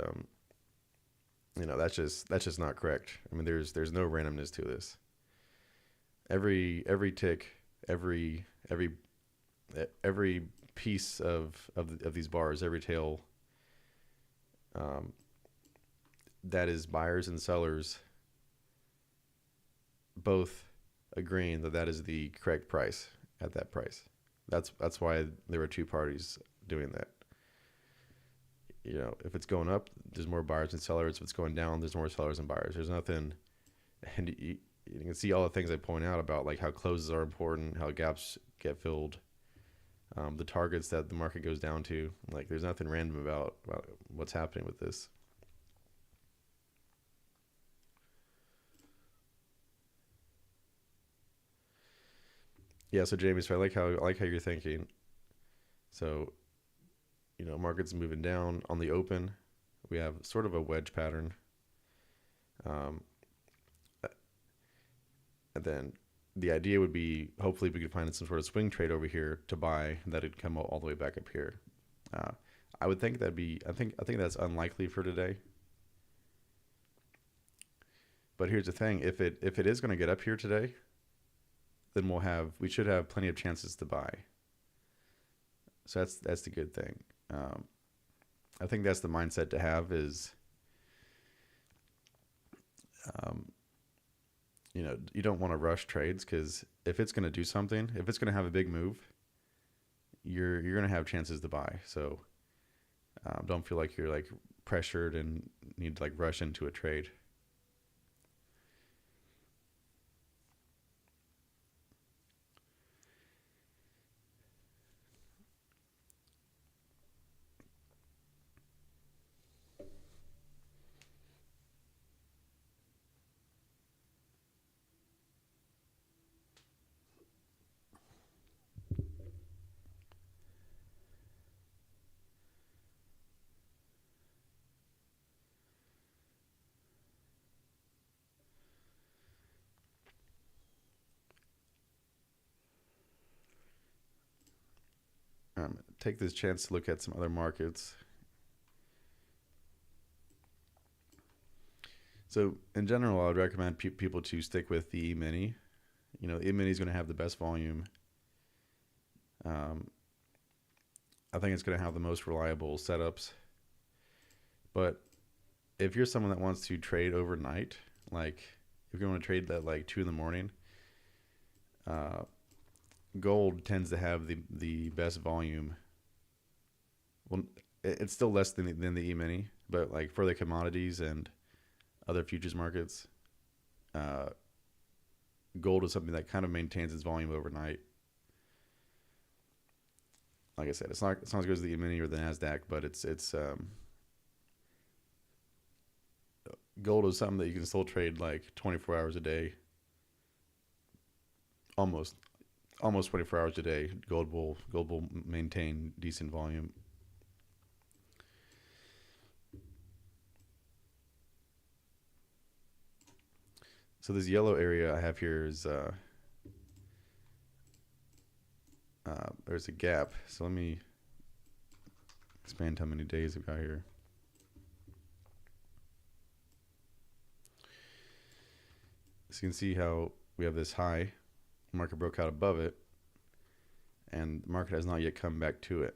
S1: that's just not correct. I mean, there's no randomness to this. Every tick, every piece of these bars, every tail, that is buyers and sellers both agreeing that is the correct price at that price. That's why there were two parties doing that. If it's going up, there's more buyers and sellers. If it's going down, there's more sellers and buyers. There's nothing, and you can see all the things I point out about like how closes are important, how gaps get filled, the targets that the market goes down to. Like there's nothing random about what's happening with this. Yeah, so Jamie, so I like how you're thinking. So, market's moving down on the open. We have sort of a wedge pattern. And then the idea would be hopefully we could find some sort of swing trade over here to buy that'd come all the way back up here. I would think I think that's unlikely for today. But here's the thing: if it is going to get up here today, then we should have plenty of chances to buy. So that's the good thing. I think that's the mindset to have is, you don't want to rush trades, because if it's going to do something, if it's going to have a big move, you're going to have chances to buy. So don't feel like you're like pressured and need to like rush into a trade. take this chance to look at some other markets. So in general, I would recommend people to stick with the E-mini. You know, E-mini is going to have the best volume. I think it's going to have the most reliable setups. But if you're someone that wants to trade overnight, like if you want to trade at like 2 in the morning, gold tends to have the best volume. Well, it's still less than the E-mini, but like for the commodities and other futures markets, gold is something that kind of maintains its volume overnight. Like I said, it's not as good as the E-mini or the Nasdaq, but it's gold is something that you can still trade like 24 hours a day. Almost 24 hours a day. Gold will maintain decent volume. So this yellow area I have here is there's a gap. So let me expand how many days we've got here. So you can see how we have this high. The market broke out above it, and the market has not yet come back to it.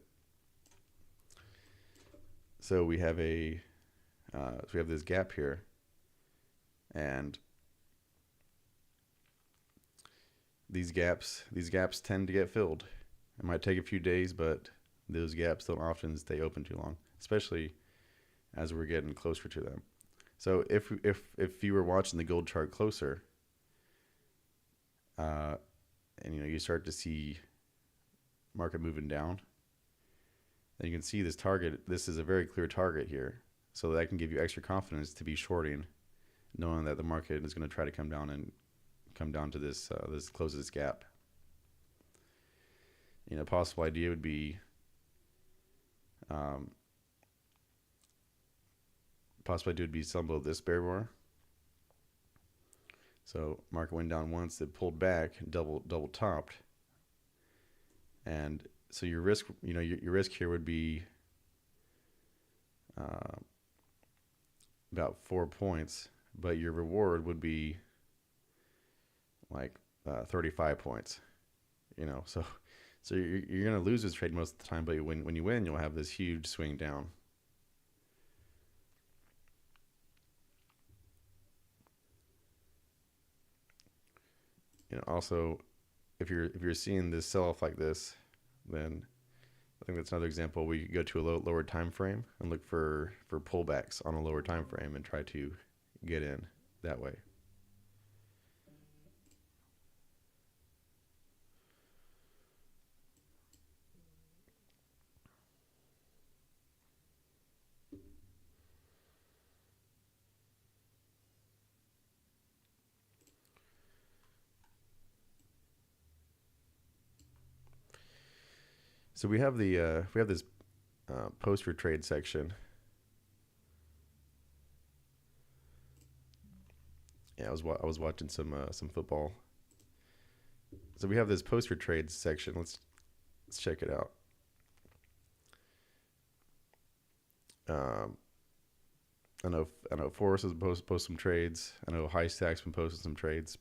S1: So we have this gap here, and these gaps tend to get filled. It might take a few days, but those gaps don't often stay open too long, especially as we're getting closer to them. So if you were watching the gold chart closer, and you start to see market moving down, then you can see this target. This is a very clear target here, so that can give you extra confidence to be shorting, knowing that the market is going to try to come down to this close this gap. A possible idea would be some below this bear bar. So market went down once, it pulled back, double topped, and so your risk, your risk here would be about 4 points, but your reward would be like 35 points. So you're gonna lose this trade most of the time, but when you win, you'll have this huge swing down. Also, if you're seeing this sell off like this, then I think that's another example. We go to a lower time frame and look for pullbacks on a lower time frame and try to get in that way. So we have this poster trade section. Yeah, I was watching some football. So we have this poster trades section. Let's check it out. I know Forrest has posted some trades. I know High Stack's been posting some trades.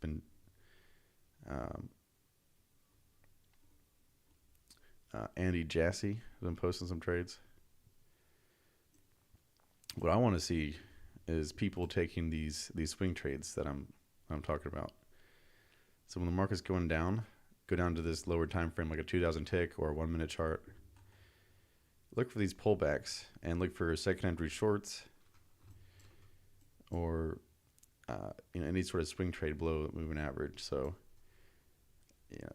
S1: Andy Jassy has been posting some trades. What I want to see is people taking these swing trades that I'm talking about. So when the market's going down, go down to this lower time frame, like a 2,000 tick or a 1 minute chart. Look for these pullbacks and look for second entry shorts or any sort of swing trade below the moving average. So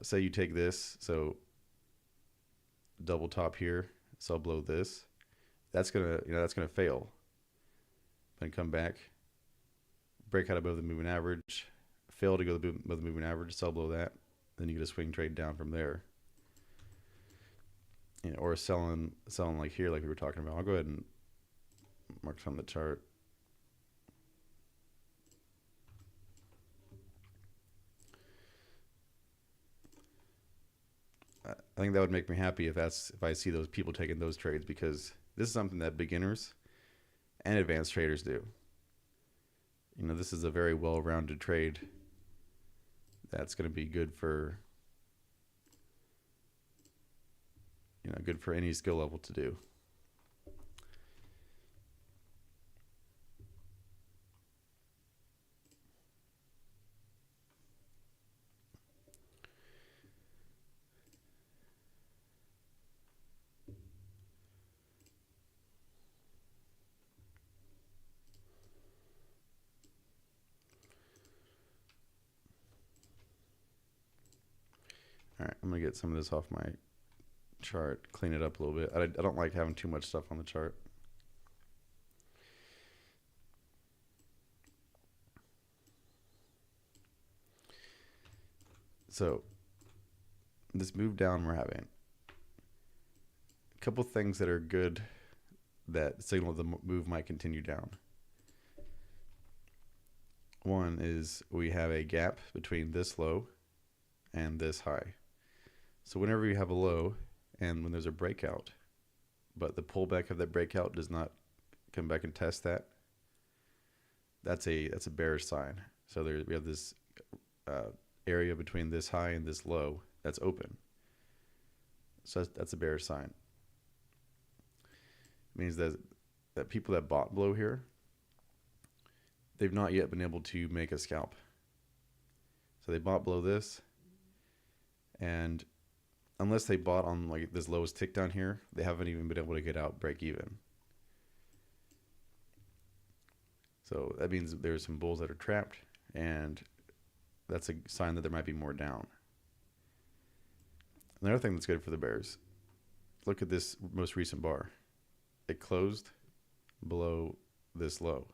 S1: say you take this, so double top here, sell below this, that's gonna fail. Then come back, break out above the moving average, fail to go above the moving average, sell below that, then you get a swing trade down from there. Or selling like here, like we were talking about. I'll go ahead and mark this on the chart.
S2: I think that would make me happy if I see those people taking those trades, because this is something that beginners and advanced traders do. This is a very well-rounded trade that's going to be good for any skill level to do. All right, I'm going to get some of this off my chart, clean it up a little bit. I don't like having too much stuff on the chart. So this move down we're having, a couple things that are good that signal the move might continue down. One is we have a gap between this low and this high. So whenever you have a low and when there's a breakout, but the pullback of that breakout does not come back and test that, that's a bearish sign. So we have this area between this high and this low that's open. So that's a bearish sign. It means that people that bought below here, they've not yet been able to make a scalp. So they bought below this, and unless they bought on like this lowest tick down here, they haven't even been able to get out break even. So that means there's some bulls that are trapped, and that's a sign that there might be more down. Another thing that's good for the bears, look at this most recent bar. It closed below this low.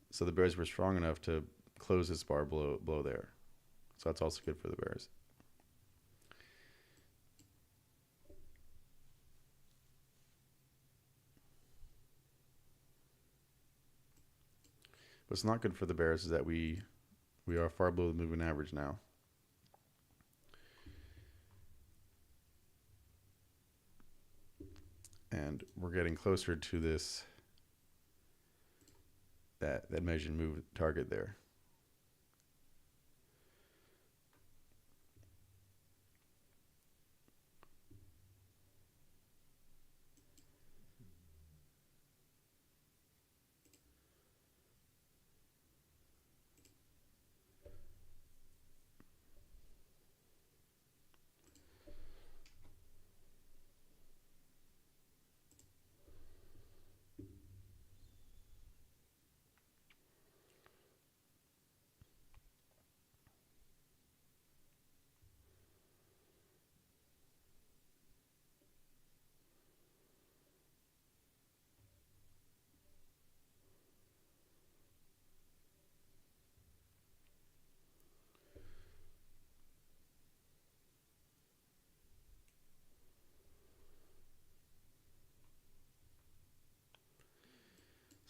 S2: So the bears were strong enough to close this bar below there. So that's also good for the bears. What's not good for the bears is that we are far below the moving average now. And we're getting closer to this that measured move target there.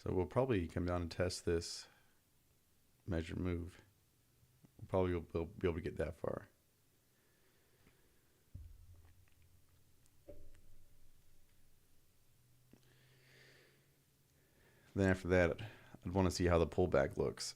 S2: So we'll probably come down and test this measured move. We'll probably be able to get that far. Then after that, I'd want to see how the pullback looks.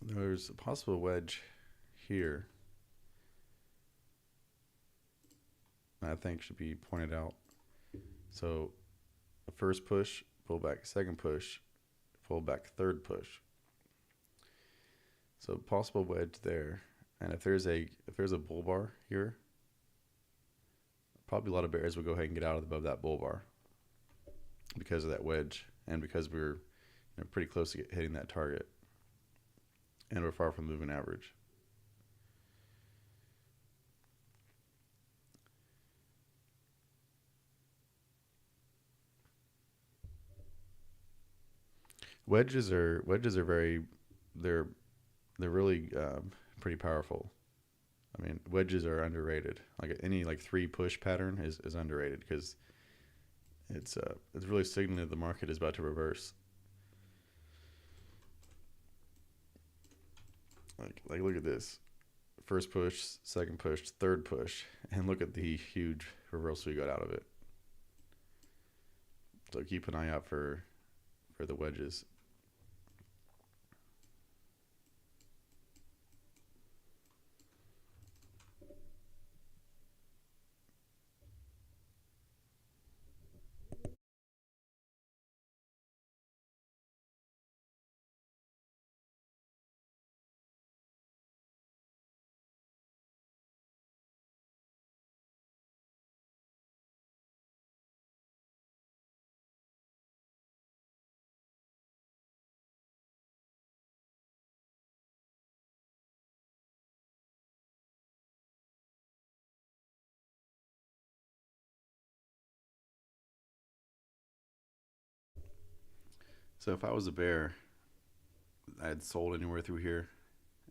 S2: There's a possible wedge here. I think should be pointed out. So the first push, pull back, second push, pull back, third push. So possible wedge there. And if there's a bull bar here, probably a lot of bears will go ahead and get out above that bull bar because of that wedge and because we're pretty close to hitting that target. And we're far from the moving average. Wedges are very they're really pretty powerful. I mean, wedges are underrated. Like any like 3 push pattern is underrated because it's really signaling that the market is about to reverse. Like look at this. First push, second push, third push, and look at the huge reversal we got out of it. So keep an eye out for the wedges. So if I was a bear, I'd sold anywhere through here.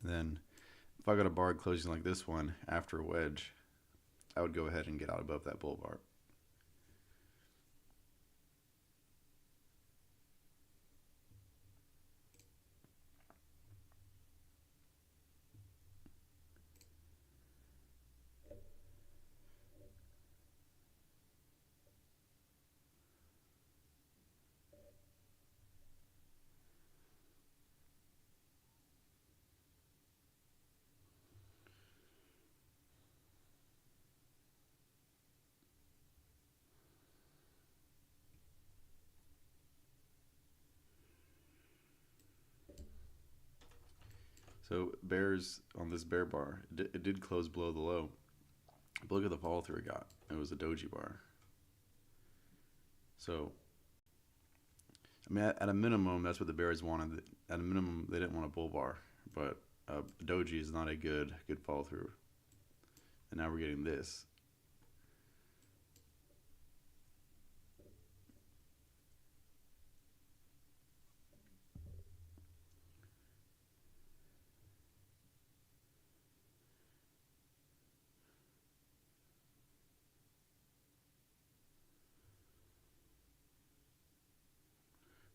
S2: And then if I got a bar closing like this one after a wedge, I would go ahead and get out above that bull bar. So bears on this bear bar, it did close below the low. But look at the follow through it got. It was a doji bar. So, I mean, at a minimum, that's what the bears wanted. At a minimum, they didn't want a bull bar, but doji is not a good follow through. And now we're getting this.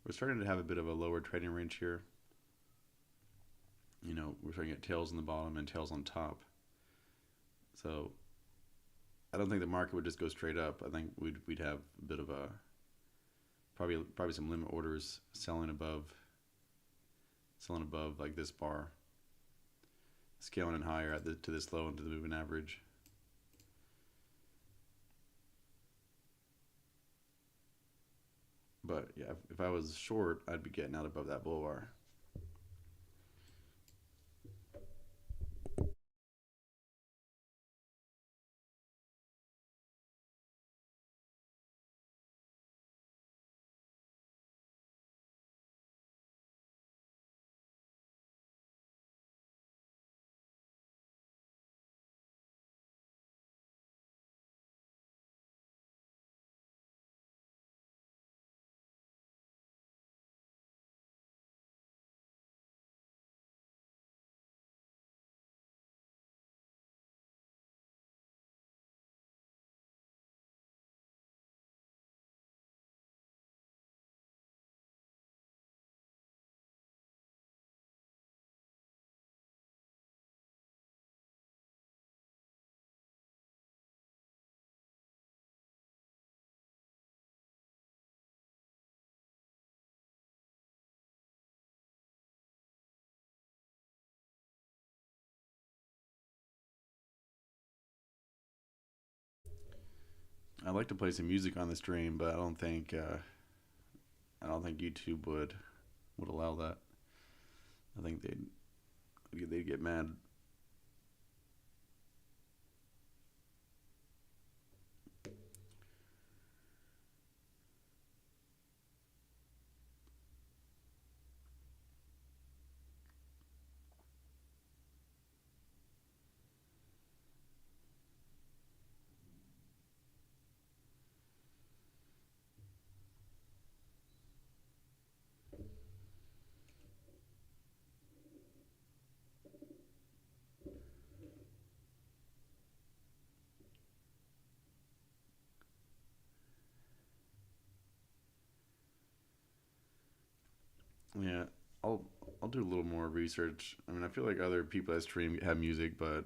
S2: We're starting to have a bit of a lower trading range here. We're starting to get tails on the bottom and tails on top. So I don't think the market would just go straight up. I think we'd have a bit of a probably some limit orders selling above like this bar, scaling in higher to this low and to the moving average. But yeah, if I was short, I'd be getting out above that bull bar. I'd like to play some music on the stream, but I don't think YouTube would allow that. I think they'd get mad. Yeah, I'll I'll do a little more research. I mean, I feel like other people that stream have music, but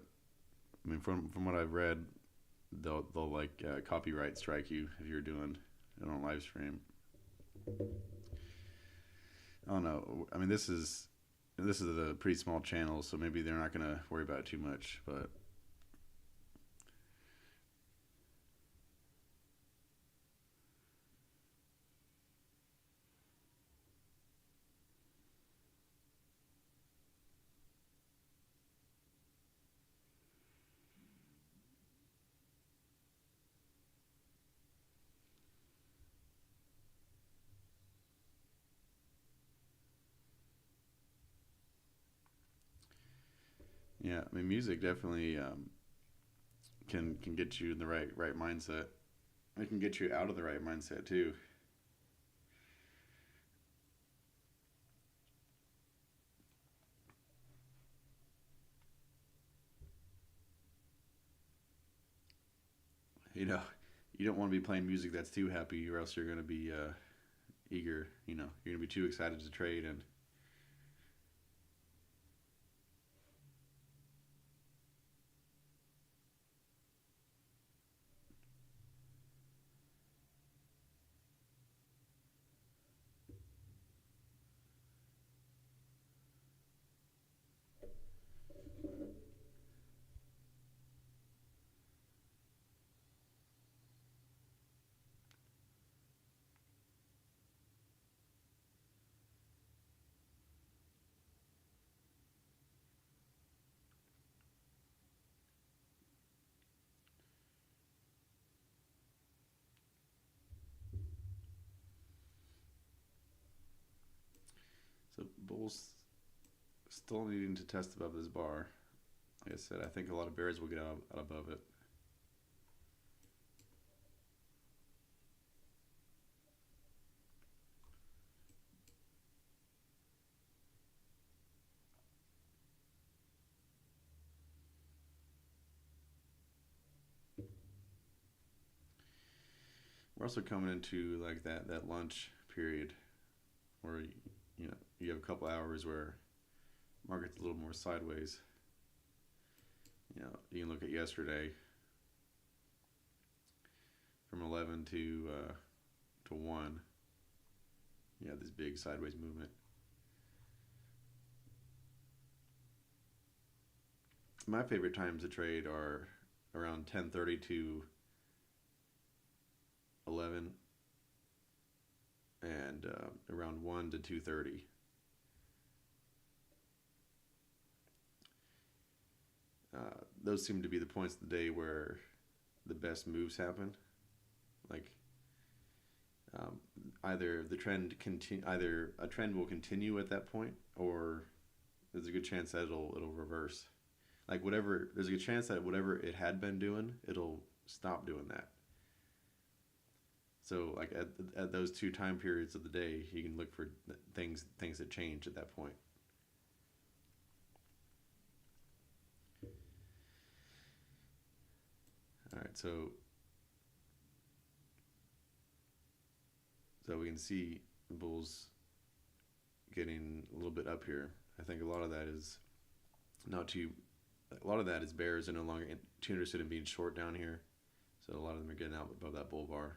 S2: I mean, from what I've read, they'll like copyright strike you if you're doing it on live stream. I don't know. I mean, this is a pretty small channel, so maybe they're not gonna worry about it too much. But yeah, I mean, music definitely can get you in the right mindset. It can get you out of the right mindset too. You know, you don't want to be playing music that's too happy, or else you're gonna be eager. You're gonna be too excited to trade, and so Bulls still needing to test above this bar. Like I said, I think a lot of bears will get out above it. We're also coming into like that lunch period where you have a couple hours where market's a little more sideways. You can look at yesterday from 11 to 1. You have this big sideways movement. My favorite times to trade are around 10:30 to 11 and around 1 to 2:30. Those seem to be the points of the day where the best moves happen. Like um, either a trend will continue at that point, or there's a good chance that it'll reverse. Like whatever, there's a good chance that whatever it had been doing, it'll stop doing that. So like at those two time periods of the day, you can look for things that change at that point. All right, so we can see the bulls getting a little bit up here. I think a lot of that is not too. A lot of that is bears are no longer too interested in being short down here, so a lot of them are getting out above that bull bar.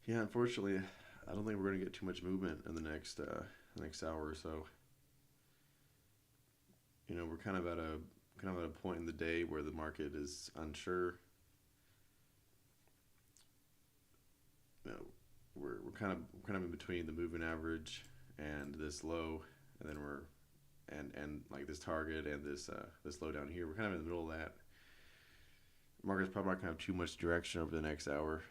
S1: Yeah, unfortunately, I don't think we're going to get too much movement in the next hour or so. We're kind of at a point in the day where the market is unsure. You know, we're kind of in between the moving average and this low, and then we're and like this target and this low down here. We're kind of in the middle of that. Market's probably not going to have too much direction over the next hour.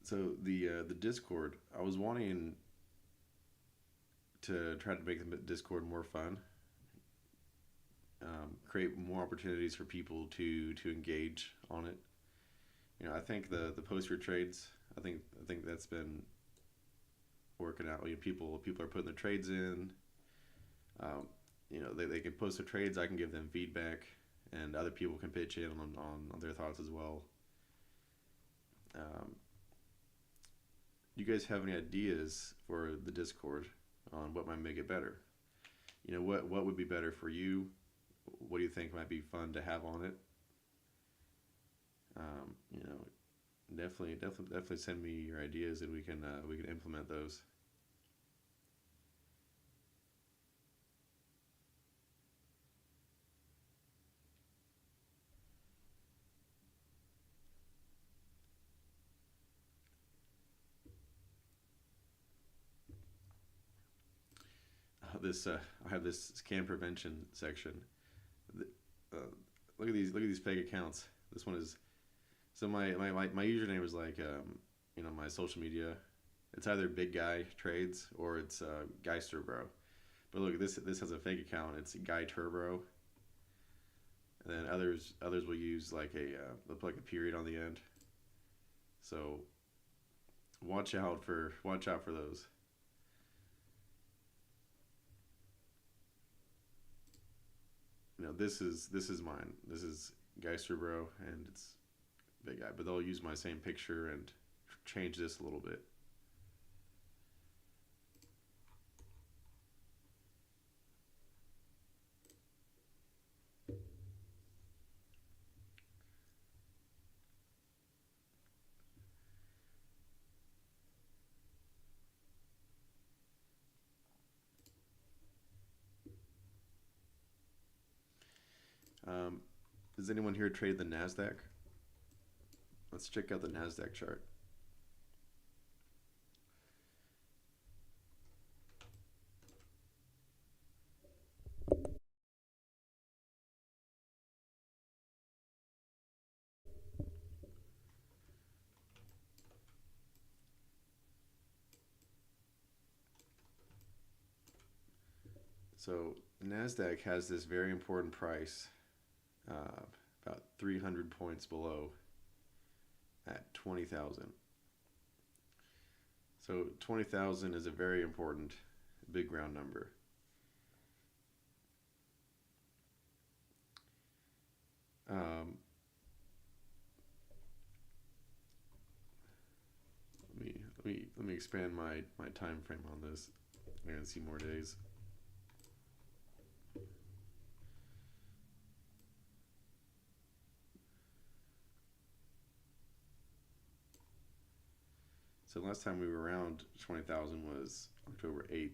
S1: So the Discord, I was wanting to try to make the Discord more fun, create more opportunities for people to engage on it. I think the post your trades. I think that's been working out. People are putting their trades in. Um, they can post their trades. I can give them feedback, and other people can pitch in on their thoughts as well. Um, do you guys have any ideas for the Discord on what might make it better? What would be better for you? What do you think might be fun to have on it? Um, you know, definitely send me your ideas, and we can implement those. This I have this scam prevention section. Uh, look at these fake accounts. This one is so my username is like my social media. It's either Big Guy Trades or it's Geister Bro. But look, this has a fake account. It's Guy Turbo, and then others will use like they'll put like a period on the end. So watch out for those. This is mine. This is Geister Bro, and it's Big Guy. But they'll use my same picture and change this a little bit. Um, does anyone here trade the Nasdaq? Let's check out the Nasdaq chart. So Nasdaq has this very important price, uh, about 300 points below at 20,000. So 20,000 is a very important big round number. Um, let me expand my time frame on this. I'm gonna see more days. So last time we were around 20,000 was October 8th.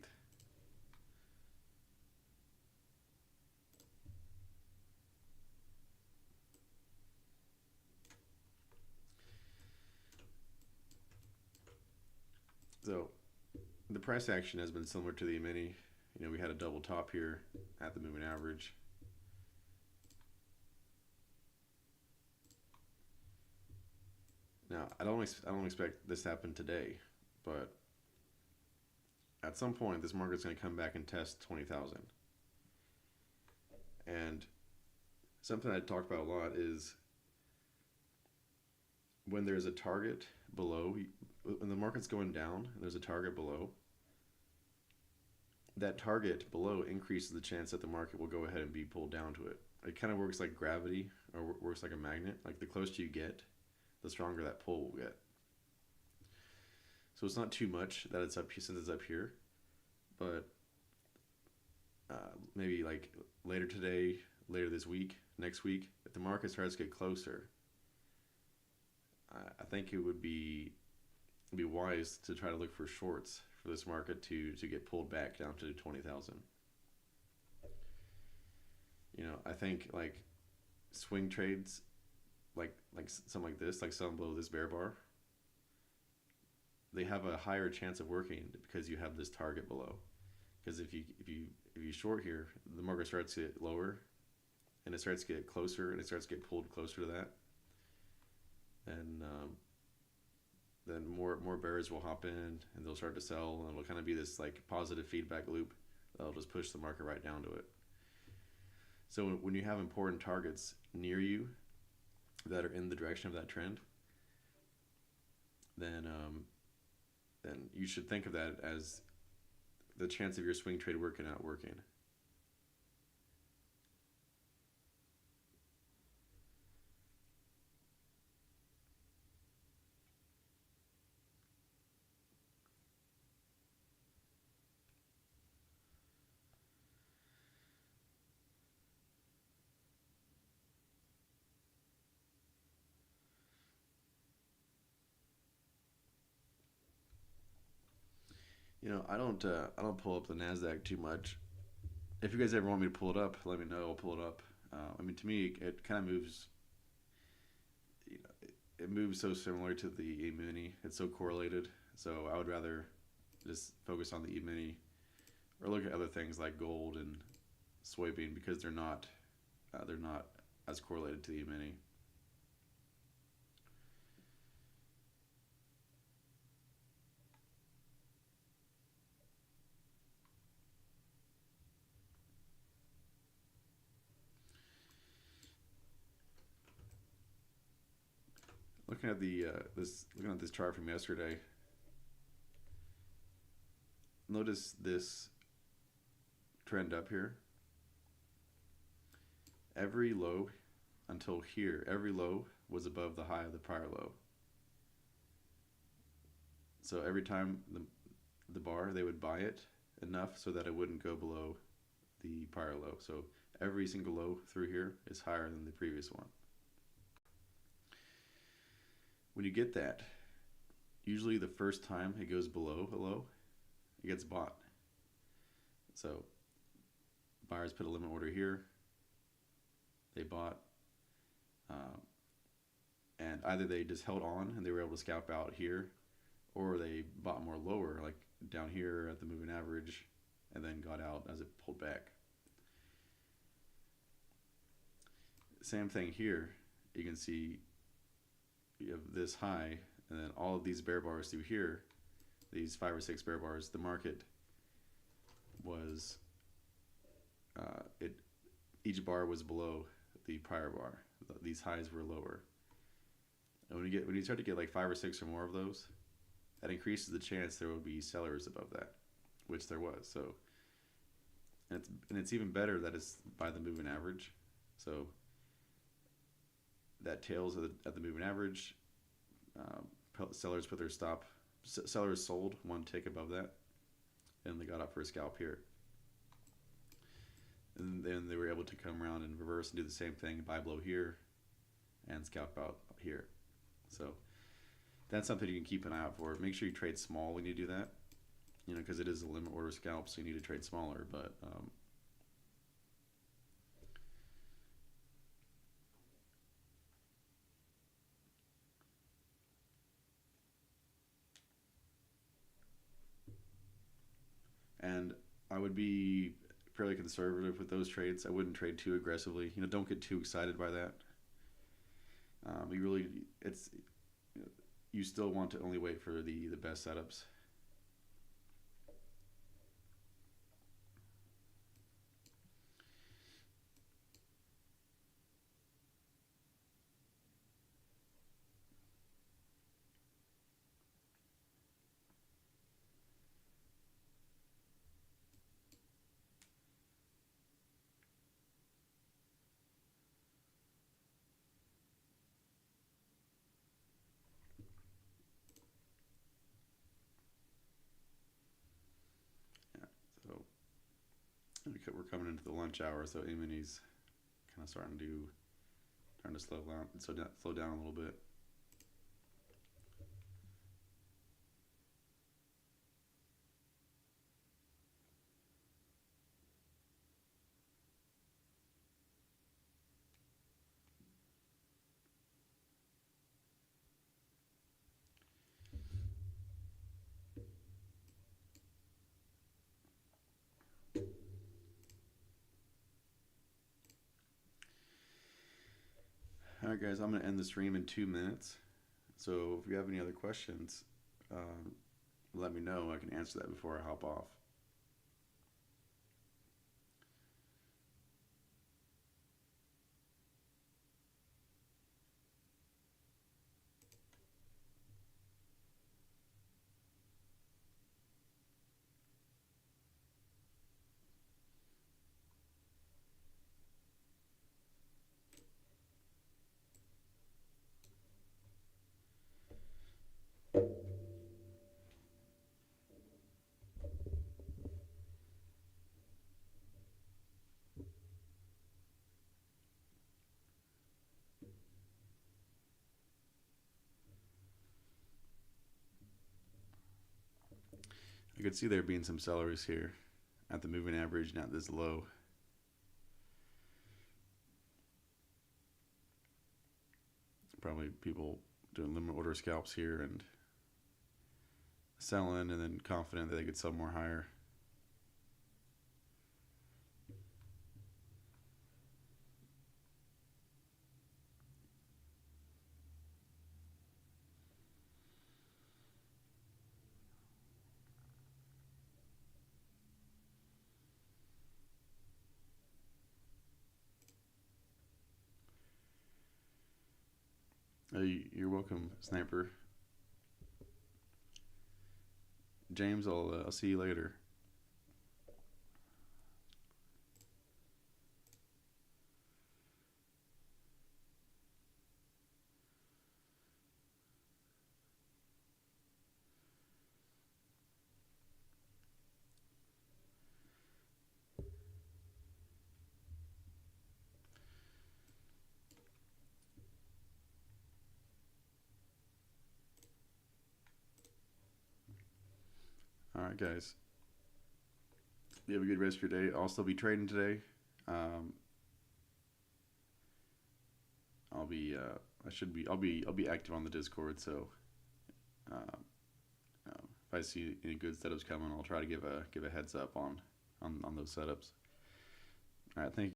S1: So the price action has been similar to the mini. We had a double top here at the moving average. Now I don't expect this to happen today, but at some point this market's going to come back and test 20,000. And something I talk about a lot is when there's a target below, when the market's going down and there's a target below, that target below increases the chance that the market will go ahead and be pulled down to it. It kind of works like gravity or works like a magnet. Like the closer you get, the stronger that pull will get. So it's not too much that it's up since it's up here, but maybe like later today, later this week, next week, if the market starts to get closer, I think it would be wise to try to look for shorts for this market to get pulled back down to 20,000. I think like swing trades, like something like this, like selling below this bear bar, they have a higher chance of working because you have this target below. Because if you short here, the market starts to get lower, and it starts to get closer, and it starts to get pulled closer to that, and then more bears will hop in, and they'll start to sell, and it'll kind of be this like positive feedback loop that'll just push the market right down to it. So when you have important targets near you that are in the direction of that trend, then you should think of that as the chance of your swing trade working out working. I don't pull up the Nasdaq too much. If you guys ever want me to pull it up, let me know. I'll pull it up. To me, it kind of moves. It moves so similar to the E-mini. It's so correlated. So I would rather just focus on the E-mini, or look at other things like gold and soybean because they're not as correlated to the E-mini. Looking at this chart from yesterday, notice this trend up here. Every low until here, every low was above the high of the prior low. So every time the bar, they would buy it enough so that it wouldn't go below the prior low. So every single low through here is higher than the previous one. When you get that, usually the first time it goes below a low, it gets bought. So buyers put a limit order here, they bought, and either they just held on and they were able to scalp out here, or they bought more lower, like down here at the moving average, and then got out as it pulled back. Same thing here. You can see you have this high, and then all of these bear bars through here, these 5 or 6 bear bars, the market was each bar was below the prior bar. These highs were lower. And when you start to get like 5 or 6 or more of those, that increases the chance there will be sellers above that, which there was. So, and it's even better that it's by the moving average. So that tails at the moving average. Sellers put their stop. Sellers sold one tick above that, and they got up for a scalp here. And then they were able to come around and reverse and do the same thing, buy below here, and scalp out here. So that's something you can keep an eye out for. Make sure you trade small when you do that, because it is a limit order scalp, so you need to trade smaller. But and I would be fairly conservative with those trades. I wouldn't trade too aggressively. Don't get too excited by that. You still want to only wait for the best setups. So we're coming into the lunch hour, so E-mini's
S2: kind of starting to slow down a little bit. All right, guys, I'm going to end the stream in 2 minutes. So if you have any other questions, let me know. I can answer that before I hop off. I could see there being some sellers here at the moving average, not this low. Probably people doing limit order scalps here and selling and then confident that they could sell more higher. You're welcome, Sniper. James, I'll see you later. All right, guys. You have a good rest of your day. I'll still be trading today. I'll be active on the Discord. So, if I see any good setups coming, I'll try to give a heads up on those setups. All right, thank you.